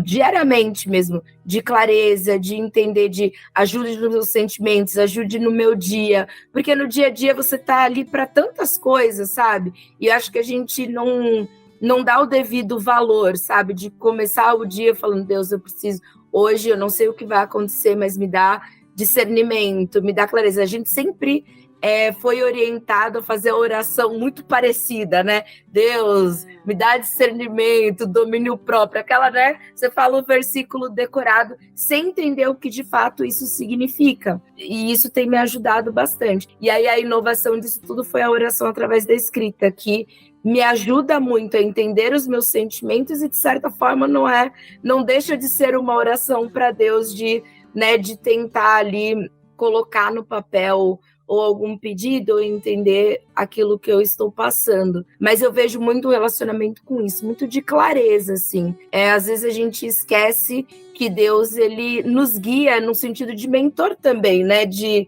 diariamente mesmo, de clareza, de entender, de ajude nos meus sentimentos, ajude no meu dia. Porque no dia a dia você tá ali para tantas coisas, sabe? E eu acho que a gente não dá o devido valor, sabe? De começar o dia falando: Deus, eu preciso. Hoje eu não sei o que vai acontecer, mas me dá discernimento, me dá clareza. A gente sempre foi orientado a fazer a oração muito parecida, né? Deus, me dá discernimento, domínio próprio. Aquela, né? Você fala o versículo decorado sem entender o que de fato isso significa. E isso tem me ajudado bastante. E aí a inovação disso tudo foi a oração através da escrita, que me ajuda muito a entender os meus sentimentos e, de certa forma, não deixa de ser uma oração para Deus de tentar ali colocar no papel ou algum pedido, ou entender aquilo que eu estou passando. Mas eu vejo muito relacionamento com isso, muito de clareza, assim. Às vezes a gente esquece que Deus, ele nos guia no sentido de mentor também, né? De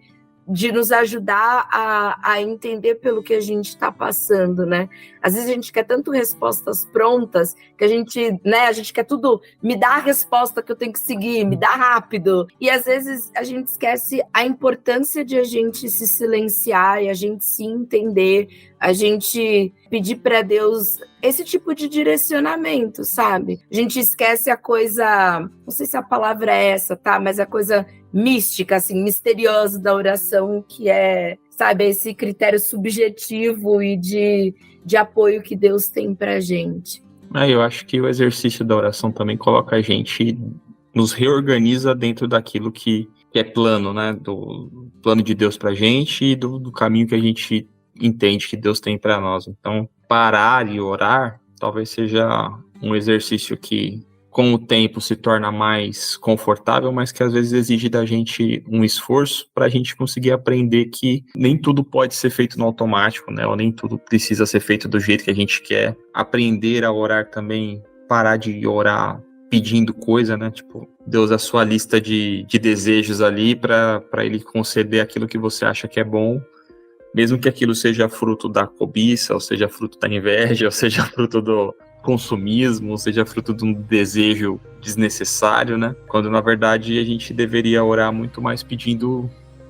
nos ajudar a entender pelo que a gente está passando, né? Às vezes a gente quer tanto respostas prontas que a gente quer tudo, me dá a resposta que eu tenho que seguir, me dá rápido. E às vezes a gente esquece a importância de a gente se silenciar e a gente se entender, a gente pedir para Deus esse tipo de direcionamento, sabe? A gente esquece a coisa, não sei se a palavra é essa, tá? Mas a coisa mística, assim, misteriosa da oração, que é, sabe, esse critério subjetivo e de apoio que Deus tem pra gente. Eu acho que o exercício da oração também coloca a gente, nos reorganiza dentro daquilo que é plano, né? Do plano de Deus pra gente e do caminho que a gente entende que Deus tem para nós. Então, parar e orar talvez seja um exercício que, com o tempo, se torna mais confortável, mas que às vezes exige da gente um esforço para a gente conseguir aprender que nem tudo pode ser feito no automático, né? Ou nem tudo precisa ser feito do jeito que a gente quer. Aprender a orar também, parar de orar pedindo coisa, né? Tipo, Deus, a sua lista de desejos ali para ele conceder aquilo que você acha que é bom, mesmo que aquilo seja fruto da cobiça, ou seja fruto da inveja, ou seja fruto do consumismo, ou seja fruto de um desejo desnecessário, né? Quando, na verdade, a gente deveria orar muito mais pedindo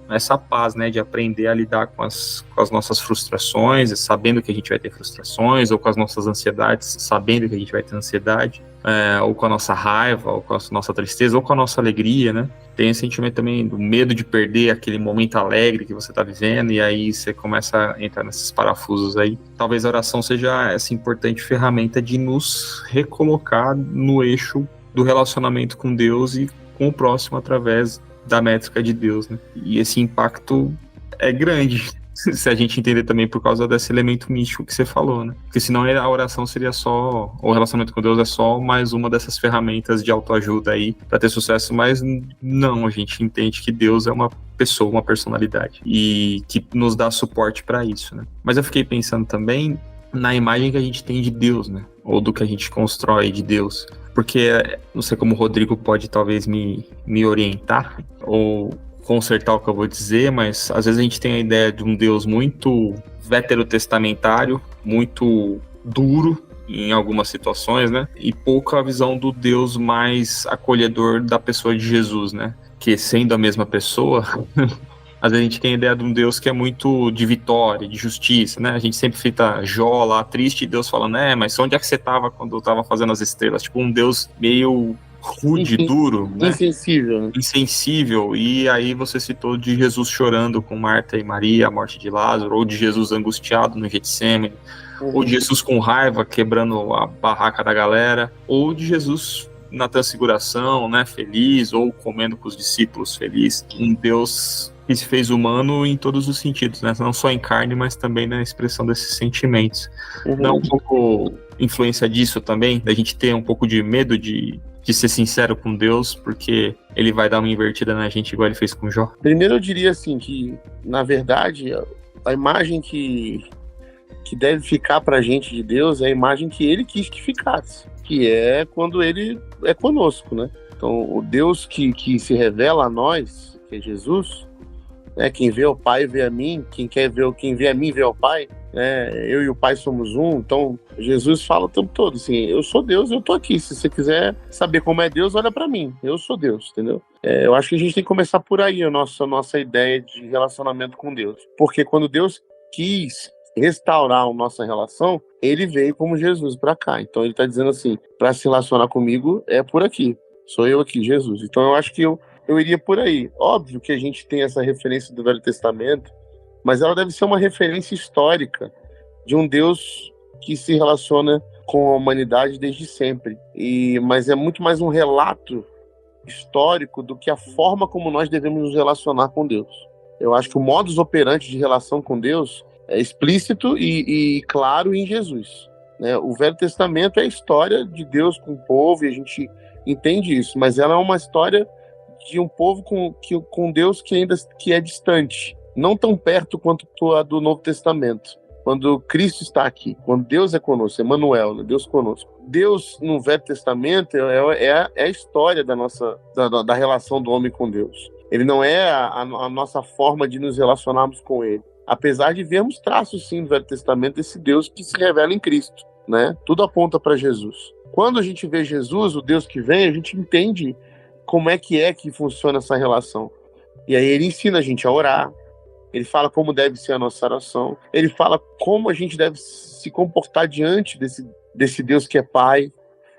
essa paz, né? De aprender a lidar com as nossas frustrações, sabendo que a gente vai ter frustrações, ou com as nossas ansiedades, sabendo que a gente vai ter ansiedade, ou com a nossa raiva, ou com a nossa tristeza, ou com a nossa alegria, né? Tem esse sentimento também do medo de perder aquele momento alegre que você está vivendo, e aí você começa a entrar nesses parafusos aí. Talvez a oração seja essa importante ferramenta de nos recolocar no eixo do relacionamento com Deus e com o próximo através da métrica de Deus, né? E esse impacto é grande. Se a gente entender também por causa desse elemento místico que você falou, né? Porque senão a oração seria só, o relacionamento com Deus é só mais uma dessas ferramentas de autoajuda aí para ter sucesso, mas não, a gente entende que Deus é uma pessoa, uma personalidade e que nos dá suporte para isso, né? Mas eu fiquei pensando também na imagem que a gente tem de Deus, né? Ou do que a gente constrói de Deus. Porque, não sei como o Rodrigo pode talvez me orientar ou consertar o que eu vou dizer, mas às vezes a gente tem a ideia de um Deus muito veterotestamentário, muito duro em algumas situações, né? E pouca visão do Deus mais acolhedor da pessoa de Jesus, né? Que sendo a mesma pessoa... Às vezes a gente tem a ideia de um Deus que é muito de vitória, de justiça, né? A gente sempre fica Jó lá, triste, e Deus falando, mas onde é que você estava quando eu estava fazendo as estrelas? Tipo, um Deus meio rude, duro, né? Insensível. Né? Insensível. E aí você citou de Jesus chorando com Marta e Maria, a morte de Lázaro, ou de Jesus angustiado no Getsêmani, ou de Jesus com raiva, quebrando a barraca da galera, ou de Jesus na transfiguração, né? Feliz, ou comendo com os discípulos feliz. Um Deus... que se fez humano em todos os sentidos, né? Não só em carne, mas também na expressão desses sentimentos. Não é um pouco influência disso também? Da gente ter um pouco de medo de ser sincero com Deus, porque ele vai dar uma invertida na gente igual ele fez com Jó? Primeiro eu diria assim que, na verdade, a imagem que deve ficar pra gente de Deus é a imagem que ele quis que ficasse, que é quando ele é conosco, né? Então, o Deus que se revela a nós, que é Jesus, quem vê o Pai vê a mim, quem vê a mim vê o Pai, eu e o Pai somos um. Então Jesus fala o tempo todo assim, eu sou Deus, eu tô aqui, se você quiser saber como é Deus, olha pra mim, eu sou Deus, entendeu? Eu acho que a gente tem que começar por aí a nossa ideia de relacionamento com Deus, porque quando Deus quis restaurar a nossa relação, ele veio como Jesus pra cá. Então ele tá dizendo assim, pra se relacionar comigo é por aqui, sou eu aqui, Jesus. Então eu acho que eu iria por aí. Óbvio que a gente tem essa referência do Velho Testamento, mas ela deve ser uma referência histórica de um Deus que se relaciona com a humanidade desde sempre. Mas é muito mais um relato histórico do que a forma como nós devemos nos relacionar com Deus. Eu acho que o modus operandi de relação com Deus é explícito e claro em Jesus. Né? O Velho Testamento é a história de Deus com o povo, e a gente entende isso, mas ela é uma história de um povo com Deus que é distante, não tão perto quanto a do Novo Testamento. Quando Cristo está aqui, quando Deus é conosco, Emmanuel, né? Deus conosco. Deus no Velho Testamento é a história da relação do homem com Deus. Ele não é a nossa forma de nos relacionarmos com ele. Apesar de vermos traços sim no Velho Testamento desse Deus que se revela em Cristo, né? Tudo aponta para Jesus. Quando a gente vê Jesus, o Deus que vem, a gente entende como é que funciona essa relação. E aí ele ensina a gente a orar, ele fala como deve ser a nossa oração, ele fala como a gente deve se comportar diante desse Deus que é Pai.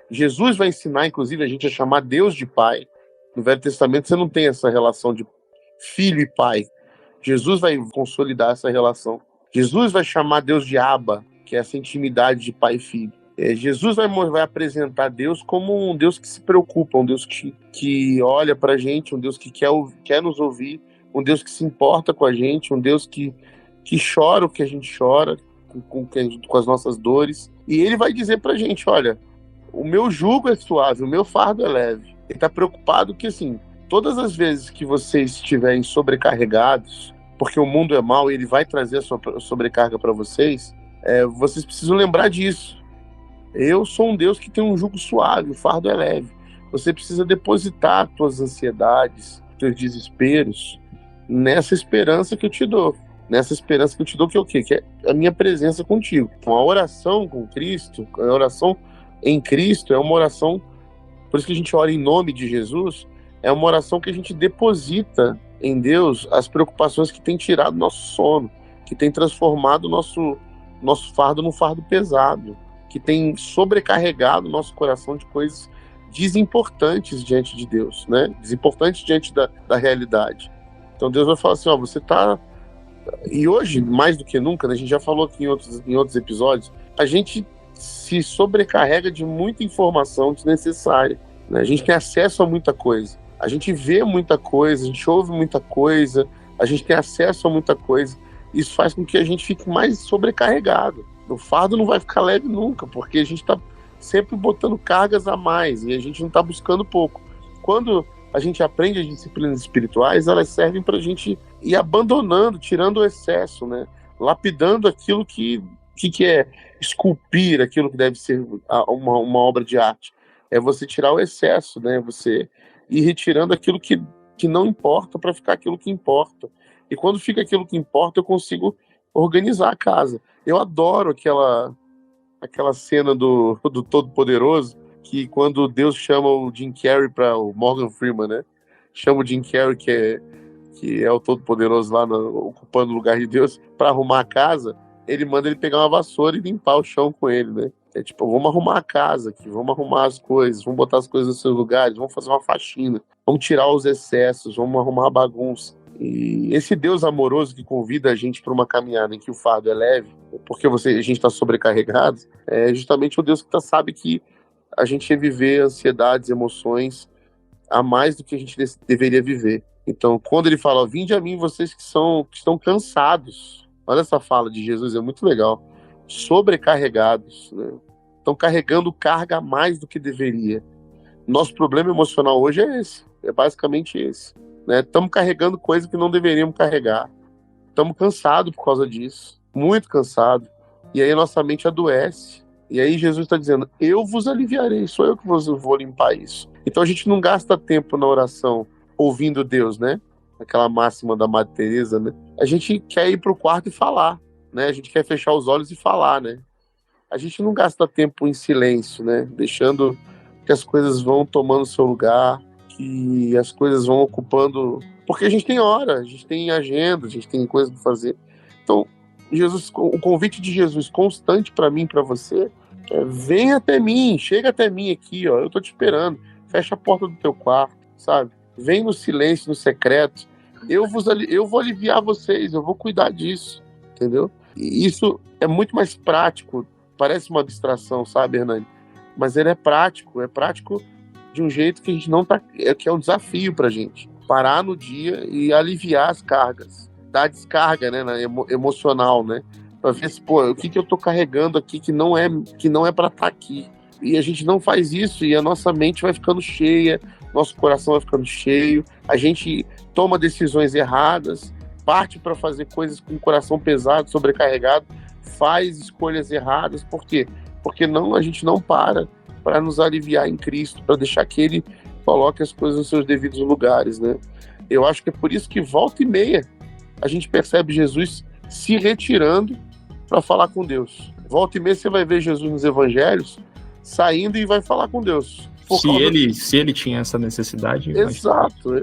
Jesus vai ensinar, inclusive, a gente a chamar Deus de Pai. No Velho Testamento você não tem essa relação de filho e pai. Jesus vai consolidar essa relação. Jesus vai chamar Deus de Abba, que é essa intimidade de pai e filho. Jesus vai apresentar Deus como um Deus que se preocupa, um Deus que olha pra gente, um Deus que quer nos ouvir, um Deus que se importa com a gente, um Deus que chora o que a gente chora, com as nossas dores. E ele vai dizer pra gente, olha, o meu jugo é suave, o meu fardo é leve. Ele tá preocupado que, assim, todas as vezes que vocês estiverem sobrecarregados, porque o mundo é mau e ele vai trazer a sua sobrecarga para vocês, vocês precisam lembrar disso. Eu sou um Deus que tem um jugo suave, o fardo é leve. Você precisa depositar tuas ansiedades, teus desesperos, nessa esperança que eu te dou. Nessa esperança que eu te dou, que é o quê? Que é a minha presença contigo. Então, a oração com Cristo, a oração em Cristo é uma oração, por isso que a gente ora em nome de Jesus, é uma oração que a gente deposita em Deus as preocupações que tem tirado nosso sono, que tem transformado nosso fardo num fardo pesado, que tem sobrecarregado o nosso coração de coisas desimportantes diante de Deus, né? Desimportantes diante da realidade. Então Deus vai falar assim, ó, você tá... E hoje, mais do que nunca, né, a gente já falou aqui em outros episódios, a gente se sobrecarrega de muita informação desnecessária, né? A gente tem acesso a muita coisa, a gente vê muita coisa, a gente ouve muita coisa, a gente tem acesso a muita coisa, isso faz com que a gente fique mais sobrecarregado. O fardo não vai ficar leve nunca, porque a gente está sempre botando cargas a mais e a gente não está buscando pouco. Quando a gente aprende as disciplinas espirituais, elas servem para a gente ir abandonando, tirando o excesso, né? Lapidando aquilo que é esculpir, aquilo que deve ser uma obra de arte. É você tirar o excesso, né? Você ir retirando aquilo que não importa para ficar aquilo que importa. E quando fica aquilo que importa, eu consigo organizar a casa. Eu adoro aquela cena do Todo-Poderoso, que quando Deus chama o Jim Carrey para o Morgan Freeman, né? Chama o Jim Carrey, que é o Todo-Poderoso lá ocupando o lugar de Deus, para arrumar a casa, ele manda ele pegar uma vassoura e limpar o chão com ele, né? É tipo, vamos arrumar a casa aqui, vamos arrumar as coisas, vamos botar as coisas nos seus lugares, vamos fazer uma faxina, vamos tirar os excessos, vamos arrumar a bagunça. E esse Deus amoroso que convida a gente para uma caminhada em que o fardo é leve, porque a gente está sobrecarregado, é justamente o Deus que sabe que a gente ia viver ansiedades, emoções a mais do que a gente deveria viver. Então, quando ele fala, vinde a mim vocês que estão cansados. Olha essa fala de Jesus, é muito legal. Sobrecarregados, né? Estão carregando carga a mais do que deveria. Nosso problema emocional hoje é esse, é basicamente esse. Estamos carregando coisa que não deveríamos carregar. Estamos cansados por causa disso, muito cansados. E aí nossa mente adoece. E aí Jesus está dizendo, eu vos aliviarei, sou eu que vou limpar isso. Então a gente não gasta tempo na oração ouvindo Deus, né? Aquela máxima da Madre Teresa, né? A gente quer ir para o quarto e falar, né? A gente quer fechar os olhos e falar, né? A gente não gasta tempo em silêncio, né? Deixando que as coisas vão tomando seu lugar, que as coisas vão ocupando... Porque a gente tem hora, a gente tem agenda, a gente tem coisa para fazer. Então, o convite de Jesus constante para mim, para você, vem até mim, chega até mim aqui, ó, eu tô te esperando. Fecha a porta do teu quarto, sabe? Vem no silêncio, no secreto. Eu vou aliviar vocês, eu vou cuidar disso, entendeu? E isso é muito mais prático. Parece uma abstração, sabe, Hernani? Mas ele é prático de um jeito que a gente não tá... que é um desafio pra gente. Parar no dia e aliviar as cargas. Dar descarga, né, emocional, né? Pra ver se, o que eu tô carregando aqui que não é pra estar aqui. E a gente não faz isso e a nossa mente vai ficando cheia, nosso coração vai ficando cheio, a gente toma decisões erradas, parte para fazer coisas com o coração pesado, sobrecarregado, faz escolhas erradas. Por quê? Porque a gente não para nos aliviar em Cristo, para deixar que Ele coloque as coisas nos seus devidos lugares, né? Eu acho que é por isso que volta e meia a gente percebe Jesus se retirando para falar com Deus. Volta e meia você vai ver Jesus nos evangelhos saindo e vai falar com Deus. Se ele tinha essa necessidade. Exato.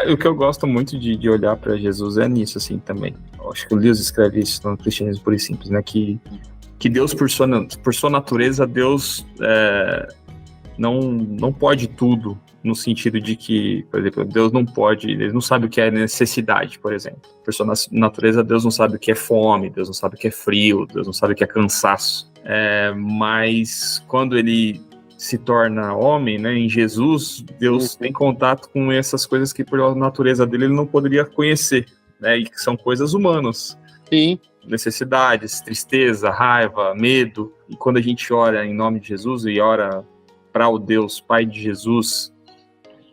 O que eu gosto muito de olhar para Jesus é nisso, assim, também. Eu acho que o Lewis escreve isso no Cristianismo Puro e Simples, né? Que Deus, por sua natureza, Deus não pode tudo, no sentido de que, por exemplo, Deus não pode, ele não sabe o que é necessidade, por exemplo. Por sua natureza, Deus não sabe o que é fome, Deus não sabe o que é frio, Deus não sabe o que é cansaço. Mas quando ele se torna homem, né, em Jesus, Deus tem contato com essas coisas que por natureza dele ele não poderia conhecer, né, e que são coisas humanas. Sim. Necessidades, tristeza, raiva, medo. E quando a gente ora em nome de Jesus e ora para o Deus Pai de Jesus,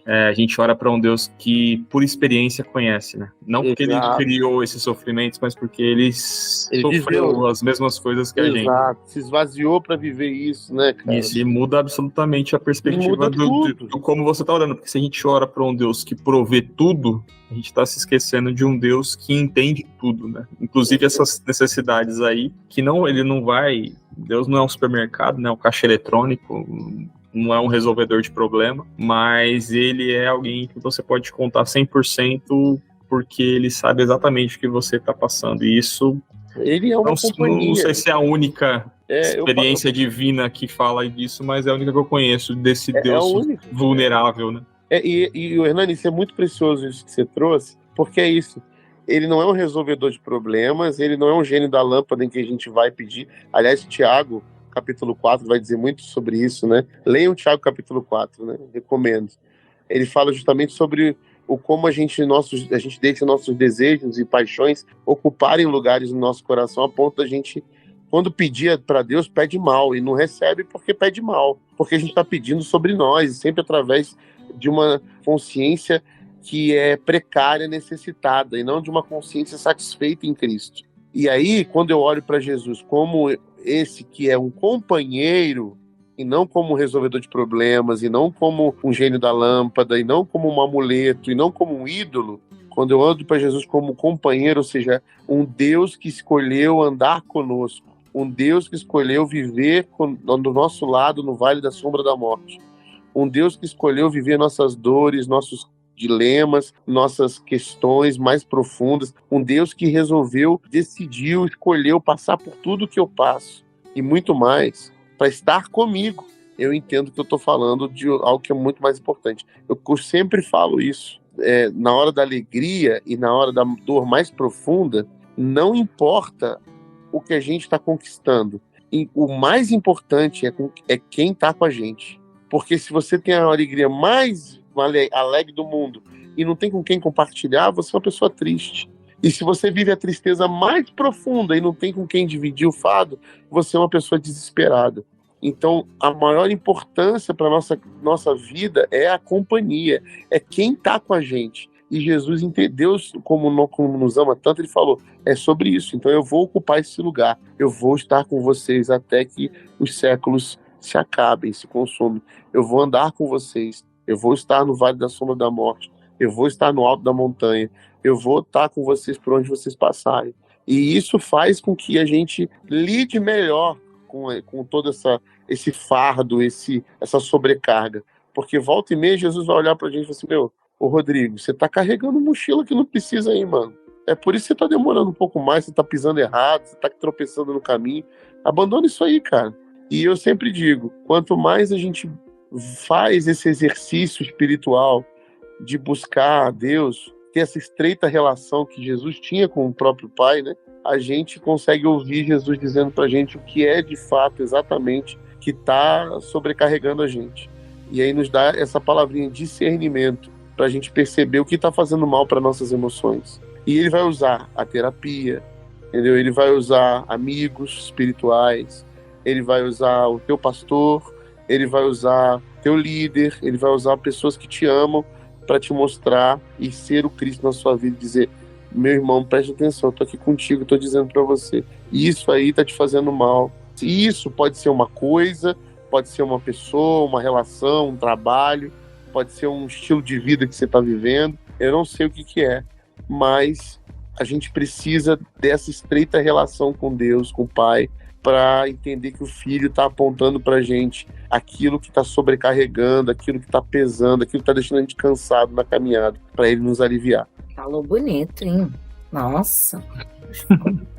a gente ora para um Deus que, por experiência, conhece, né? Não porque ele criou esses sofrimentos, mas porque ele sofreu viveu as mesmas coisas que a gente. Exato, se esvaziou para viver isso, né, cara? Isso, e muda absolutamente a perspectiva do como você está orando. Porque se a gente ora para um Deus que provê tudo, a gente está se esquecendo de um Deus que entende tudo, né? Inclusive essas necessidades aí, que ele não vai... Deus não é um supermercado, né? Um caixa eletrônico, não é um resolvedor de problema, mas ele é alguém que você pode contar 100% porque ele sabe exatamente o que você está passando. E isso, ele é uma companhia. Não sei se é a única experiência divina que fala disso, mas é a única que eu conheço desse Deus vulnerável, né? E o Hernani, isso é muito precioso isso que você trouxe, porque é isso. Ele não é um resolvedor de problemas, ele não é um gênio da lâmpada em que a gente vai pedir. Aliás, Tiago, capítulo 4, vai dizer muito sobre isso, né? Leiam Tiago, capítulo 4, né? Recomendo. Ele fala justamente sobre ou como a gente deixa nossos desejos e paixões ocuparem lugares no nosso coração, a ponto da gente, quando pedir para Deus, pede mal, e não recebe porque pede mal, porque a gente está pedindo sobre nós, sempre através de uma consciência que é precária, necessitada, e não de uma consciência satisfeita em Cristo. E aí, quando eu olho para Jesus como esse que é um companheiro, e não como um resolvedor de problemas, e não como um gênio da lâmpada, e não como um amuleto, e não como um ídolo, quando eu ando para Jesus como companheiro, ou seja, um Deus que escolheu andar conosco, um Deus que escolheu viver do nosso lado no vale da sombra da morte, um Deus que escolheu viver nossas dores, nossos dilemas, nossas questões mais profundas, um Deus que decidiu, escolheu passar por tudo que eu passo, e muito mais, para estar comigo. Eu entendo que eu estou falando de algo que é muito mais importante. Eu sempre falo isso. Na hora da alegria e na hora da dor mais profunda, não importa o que a gente está conquistando. E o mais importante é quem está com a gente. Porque se você tem a alegria mais alegre do mundo e não tem com quem compartilhar, você é uma pessoa triste. E se você vive a tristeza mais profunda e não tem com quem dividir o fardo, você é uma pessoa desesperada. Então, a maior importância para a nossa vida é a companhia, é quem está com a gente. E Jesus, Deus, como nos ama tanto, ele falou, é sobre isso. Então eu vou ocupar esse lugar, eu vou estar com vocês até que os séculos se acabem, se consumem. Eu vou andar com vocês, eu vou estar no vale da sombra da morte, eu vou estar no alto da montanha, eu vou estar com vocês por onde vocês passarem. E isso faz com que a gente lide melhor com todo esse fardo, essa sobrecarga. Porque volta e meia Jesus vai olhar pra gente e falar assim, ô Rodrigo, você tá carregando mochila que não precisa aí, mano. É por isso que você tá demorando um pouco mais, você tá pisando errado, você tá tropeçando no caminho. Abandona isso aí, cara. E eu sempre digo, quanto mais a gente faz esse exercício espiritual de buscar a Deus, ter essa estreita relação que Jesus tinha com o próprio Pai, né? A gente consegue ouvir Jesus dizendo pra gente o que é de fato exatamente que tá sobrecarregando a gente. E aí nos dá essa palavrinha discernimento pra gente perceber o que tá fazendo mal para nossas emoções. E ele vai usar a terapia, entendeu? Ele vai usar amigos espirituais, ele vai usar o teu pastor, ele vai usar teu líder, ele vai usar pessoas que te amam para te mostrar e ser o Cristo na sua vida e dizer, meu irmão, preste atenção, eu tô aqui contigo, tô dizendo para você, isso aí tá te fazendo mal. E isso pode ser uma coisa, pode ser uma pessoa, uma relação, um trabalho, pode ser um estilo de vida que você tá vivendo, eu não sei o que é, mas a gente precisa dessa estreita relação com Deus, com o Pai, para entender que o Filho está apontando para a gente aquilo que está sobrecarregando, aquilo que está pesando, aquilo que está deixando a gente cansado na caminhada, para Ele nos aliviar. Falou bonito, hein? Nossa,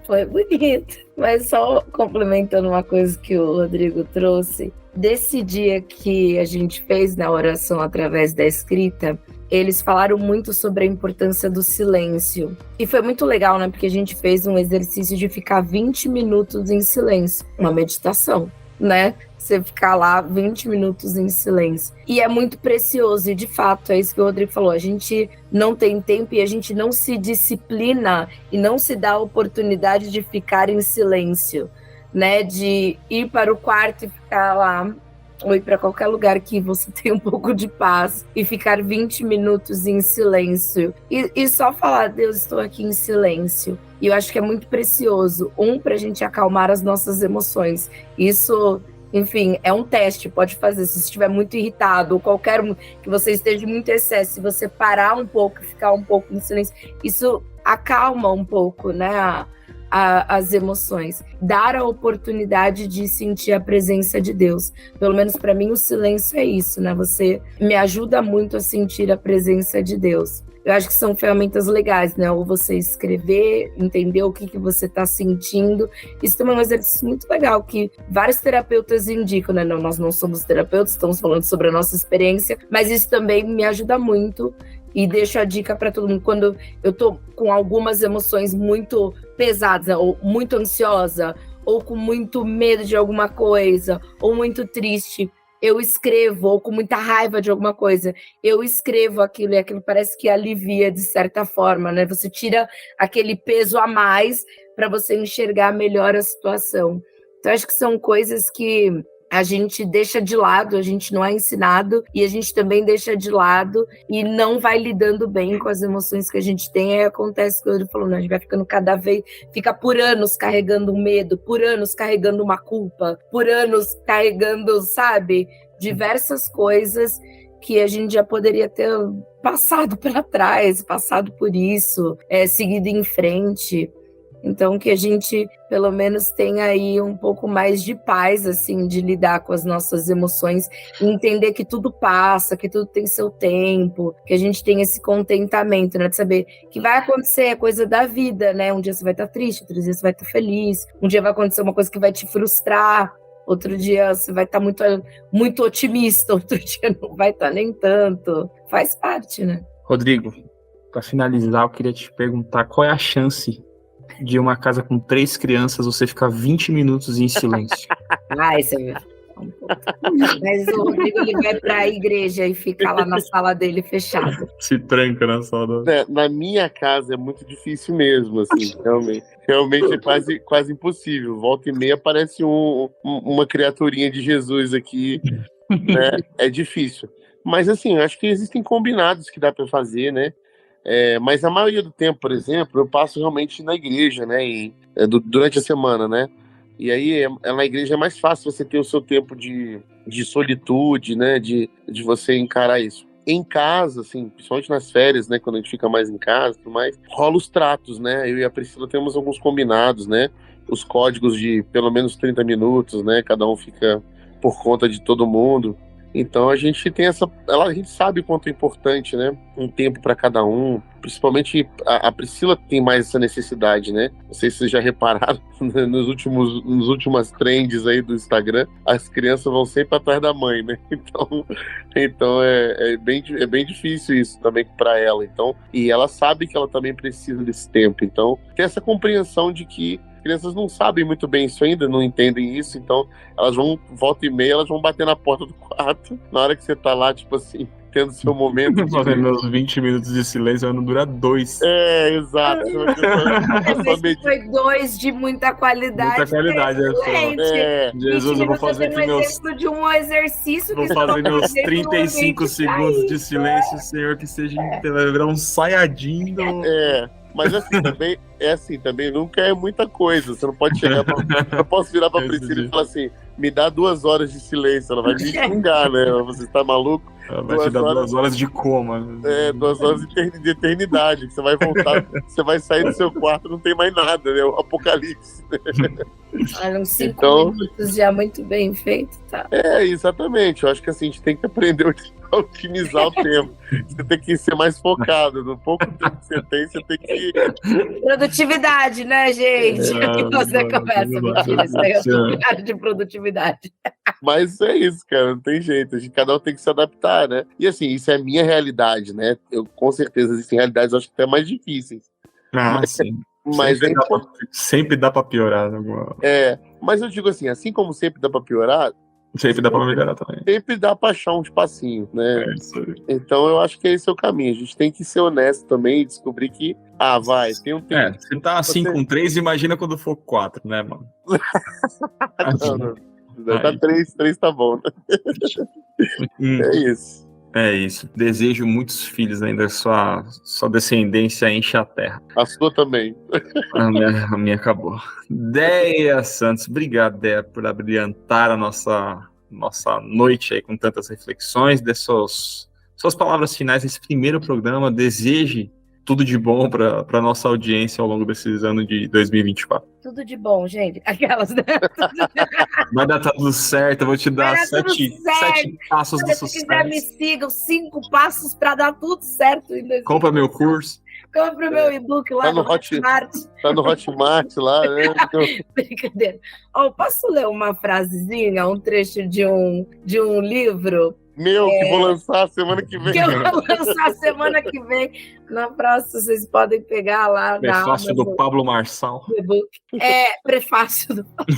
foi bonito. Mas só complementando uma coisa que o Rodrigo trouxe, desse dia que a gente fez na oração através da escrita, eles falaram muito sobre a importância do silêncio. E foi muito legal, né? Porque a gente fez um exercício de ficar 20 minutos em silêncio. Uma meditação, né? Você ficar lá 20 minutos em silêncio. E é muito precioso. E, de fato, é isso que o Rodrigo falou. A gente não tem tempo e a gente não se disciplina e não se dá a oportunidade de ficar em silêncio, né? De ir para o quarto e ficar lá, ou ir para qualquer lugar que você tenha um pouco de paz e ficar 20 minutos em silêncio e só falar, Deus, estou aqui em silêncio. E eu acho que é muito precioso, pra gente acalmar as nossas emoções. Isso, enfim, é um teste, pode fazer. Se você estiver muito irritado ou qualquer que você esteja muito excesso, se você parar um pouco e ficar um pouco em silêncio, isso acalma um pouco, né, as emoções, dar a oportunidade de sentir a presença de Deus. Pelo menos para mim o silêncio é isso, né? Você me ajuda muito a sentir a presença de Deus. Eu acho que são ferramentas legais, né? Ou você escrever, entender o que você está sentindo. Isso também é um exercício muito legal que vários terapeutas indicam, né? Não, nós não somos terapeutas, estamos falando sobre a nossa experiência, mas isso também me ajuda muito. E deixo a dica para todo mundo, quando eu tô com algumas emoções muito pesadas, né, ou muito ansiosa, ou com muito medo de alguma coisa, ou muito triste, eu escrevo, ou com muita raiva de alguma coisa, eu escrevo aquilo e aquilo parece que alivia de certa forma, né? Você tira aquele peso a mais para você enxergar melhor a situação. Então, acho que são coisas que a gente deixa de lado, a gente não é ensinado e a gente também deixa de lado e não vai lidando bem com as emoções que a gente tem. Aí acontece o que ele falou, né? A gente vai ficando cada vez, fica por anos carregando um medo, por anos carregando uma culpa, por anos carregando, sabe, diversas coisas que a gente já poderia ter passado para trás, passado por isso, seguido em frente. Então, que a gente, pelo menos, tenha aí um pouco mais de paz, assim, de lidar com as nossas emoções e entender que tudo passa, que tudo tem seu tempo, que a gente tem esse contentamento, né? De saber que vai acontecer, é coisa da vida, né? Um dia você vai estar triste, outro dia você vai estar feliz, um dia vai acontecer uma coisa que vai te frustrar, outro dia você vai estar muito otimista, outro dia não vai estar nem tanto. Faz parte, né? Rodrigo, para finalizar, eu queria te perguntar qual é a chance de uma casa com 3 crianças você ficar 20 minutos em silêncio? Isso é um pouco. Mas o Rodrigo, ele vai para a igreja e fica lá na sala dele fechado. Se tranca na sala. Na minha casa é muito difícil mesmo, assim, realmente é quase impossível. Volta e meia aparece uma criaturinha de Jesus aqui, né? É difícil. Mas assim, acho que existem combinados que dá para fazer, né? Mas a maioria do tempo, por exemplo, eu passo realmente na igreja, né? Durante a semana, né? E aí, na igreja é mais fácil você ter o seu tempo de solitude, né? De você encarar isso. Em casa, assim, principalmente nas férias, né? Quando a gente fica mais em casa e tudo mais, rola os tratos, né? Eu e a Priscila temos alguns combinados, né? Os códigos de pelo menos 30 minutos, né? Cada um fica por conta de todo mundo. Então a gente tem a gente sabe o quanto é importante, né? Um tempo para cada um. Principalmente a Priscila tem mais essa necessidade, né? Não sei se vocês já repararam, nos últimas trends aí do Instagram, as crianças vão sempre atrás da mãe, né? Então é bem difícil isso também para ela. Então, e ela sabe que ela também precisa desse tempo. Então, tem essa compreensão de que crianças não sabem muito bem isso ainda, não entendem isso, então elas vão, volta e meia, elas vão bater na porta do quarto, na hora que você tá lá, tipo assim, tendo seu momento. Fazendo meus 20 minutos de silêncio, não dura 2. Exato. Foi 2 de muita qualidade. Muita qualidade, Jesus, eu vou fazer aqui exemplo de um exercício. Vou fazer meus 35 segundos de silêncio, Senhor, que seja vai virar um saiadinho. Mas também nunca é muita coisa. Você não pode chegar eu posso virar pra Priscila e falar assim, me dá 2 horas de silêncio. Ela vai me xingar, né? Você tá maluco? Ela vai te dar 2 horas de coma. 2 horas de eternidade. Que você vai voltar, você vai sair do seu quarto, não tem mais nada, né? O apocalipse. Olha, uns 5 minutos já muito bem feito, tá? Exatamente. Eu acho que assim, a gente tem que aprender a otimizar o tempo. Você tem que ser mais focado. No pouco tempo que você tem que... Produtividade, né, gente? Você começa com de produtividade. Mas é isso, cara, não tem jeito. Cada um tem que se adaptar, né? E assim, isso é a minha realidade, né? Com certeza existem realidades, eu acho que até mais difíceis. Sim. Mas sempre dá pra piorar. Mas eu digo assim como sempre dá pra piorar, sempre dá pra melhorar também. Sempre dá pra achar um espacinho, né? Isso aí. Então eu acho que esse é o caminho. A gente tem que ser honesto também e descobrir que, tem um tempo. Se tá assim com 3, imagina quando for 4, né, mano? Não. Tá 3 tá bom. É isso. É isso. Desejo muitos filhos ainda. Sua descendência enche a terra. A sua também. A minha acabou. Deia Santos, obrigado, Deia, por abrilhantar a nossa noite aí com tantas reflexões. Dê suas palavras finais nesse primeiro programa. Deseje tudo de bom para nossa audiência ao longo desses anos de 2024. Tudo de bom, gente. Aquelas, né? Vai dar tudo certo. Eu vou te dar 7 passos do sucesso. Se quiser, me sigam 5 passos para dar tudo certo. Compra meu curso. Compra o meu e-book lá no Hotmart. Tá no Hotmart lá, né? Brincadeira. Posso ler uma frasezinha, um trecho de um livro? Que vou lançar semana que vem. Que eu vou lançar semana que vem. Na próxima, vocês podem pegar lá. Prefácio do Pablo Marçal. Prefácio do Pablo.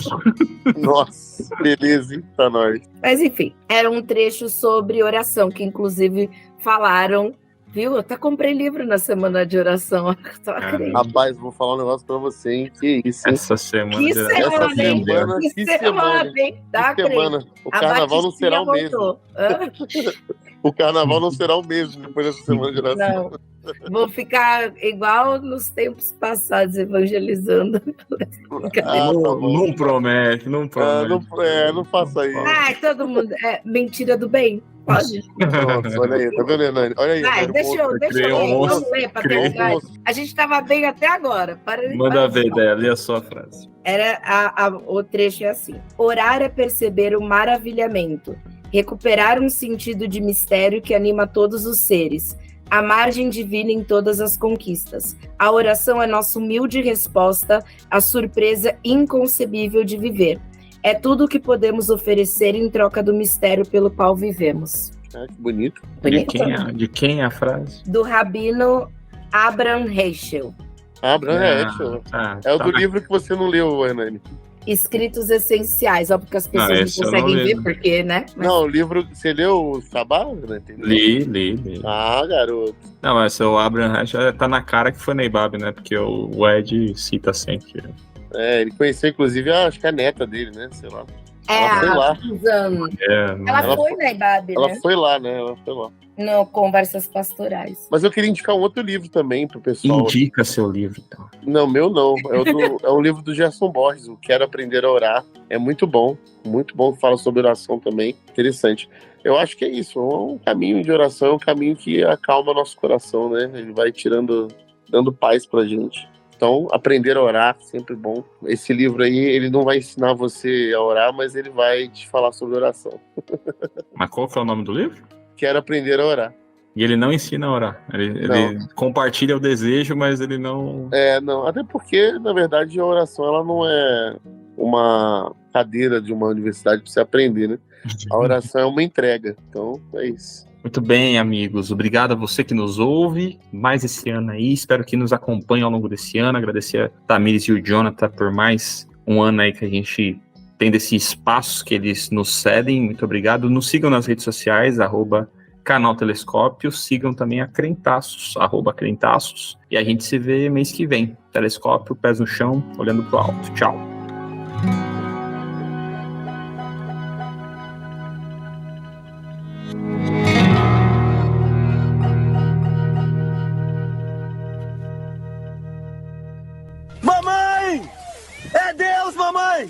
Nossa, beleza, hein? Tá nóis. Mas enfim, era um trecho sobre oração, que inclusive falaram. Viu? Eu até comprei livro na semana de oração. Rapaz, vou falar um negócio pra você, hein? Que isso, hein? Essa semana. Que semana, hein? Que semana, hein? Tá, que semana. O carnaval não será o mesmo. O carnaval não será o mesmo depois dessa semana de oração. Não. Vou ficar igual nos tempos passados, evangelizando. Não promete, não promete. Não faça isso. Todo mundo. Mentira do bem. Pode. Nossa, olha aí, tá vendo, Hernani? Olha aí. Deixa eu vamos ler pra terminar. A gente tava bem até agora. Manda ver, lê a sua frase. O trecho é assim: orar é perceber o maravilhamento, recuperar um sentido de mistério que anima todos os seres, a margem divina em todas as conquistas. A oração é nossa humilde resposta à surpresa inconcebível de viver. É tudo o que podemos oferecer em troca do mistério pelo qual vivemos. Que bonito. De quem é a frase? Do rabino Abraham Heschel. Abraham Heschel. O do livro que você não leu, Hernani. Escritos Essenciais, porque as pessoas não conseguem ver, porque, né? Não, o livro, você leu o Sabá? Né? Li. Garoto. Não, mas o Abraham Heschel tá na cara que foi Neibab, né? Porque o Ed cita sempre. Ele conheceu, inclusive, acho que a neta dele, né? Sei lá. Ela foi lá. Ela foi na IBAB, né? Ela foi lá, né? Ela foi lá. No Conversas Pastorais. Mas eu queria indicar um outro livro também pro pessoal. Indica seu livro, então. Não, meu não. É um livro do Gerson Borges, o Quero Aprender a Orar. É muito bom, fala sobre oração também. Interessante. Eu acho que é isso, um caminho de oração, um caminho que acalma nosso coração, né? Ele vai dando paz pra gente. Então, aprender a orar, sempre bom. Esse livro aí, ele não vai ensinar você a orar, mas ele vai te falar sobre oração. Mas qual que é o nome do livro? Quero Aprender a Orar. E ele não ensina a orar. Ele compartilha o desejo, mas ele não... Não. Até porque, na verdade, a oração, ela não é uma cadeira de uma universidade para você aprender, né? A oração é uma entrega. Então, é isso. Muito bem, amigos. Obrigado a você que nos ouve mais esse ano aí. Espero que nos acompanhe ao longo desse ano. Agradecer a Tamires e o Jonathan por mais um ano aí que a gente tem desse espaço que eles nos cedem. Muito obrigado. Nos sigam nas redes sociais, @Canal Telescópio. Sigam também a Crentaços, @Crentaços. E a gente se vê mês que vem. Telescópio, pés no chão, olhando pro alto. Tchau. Mamãe! É Deus, mamãe!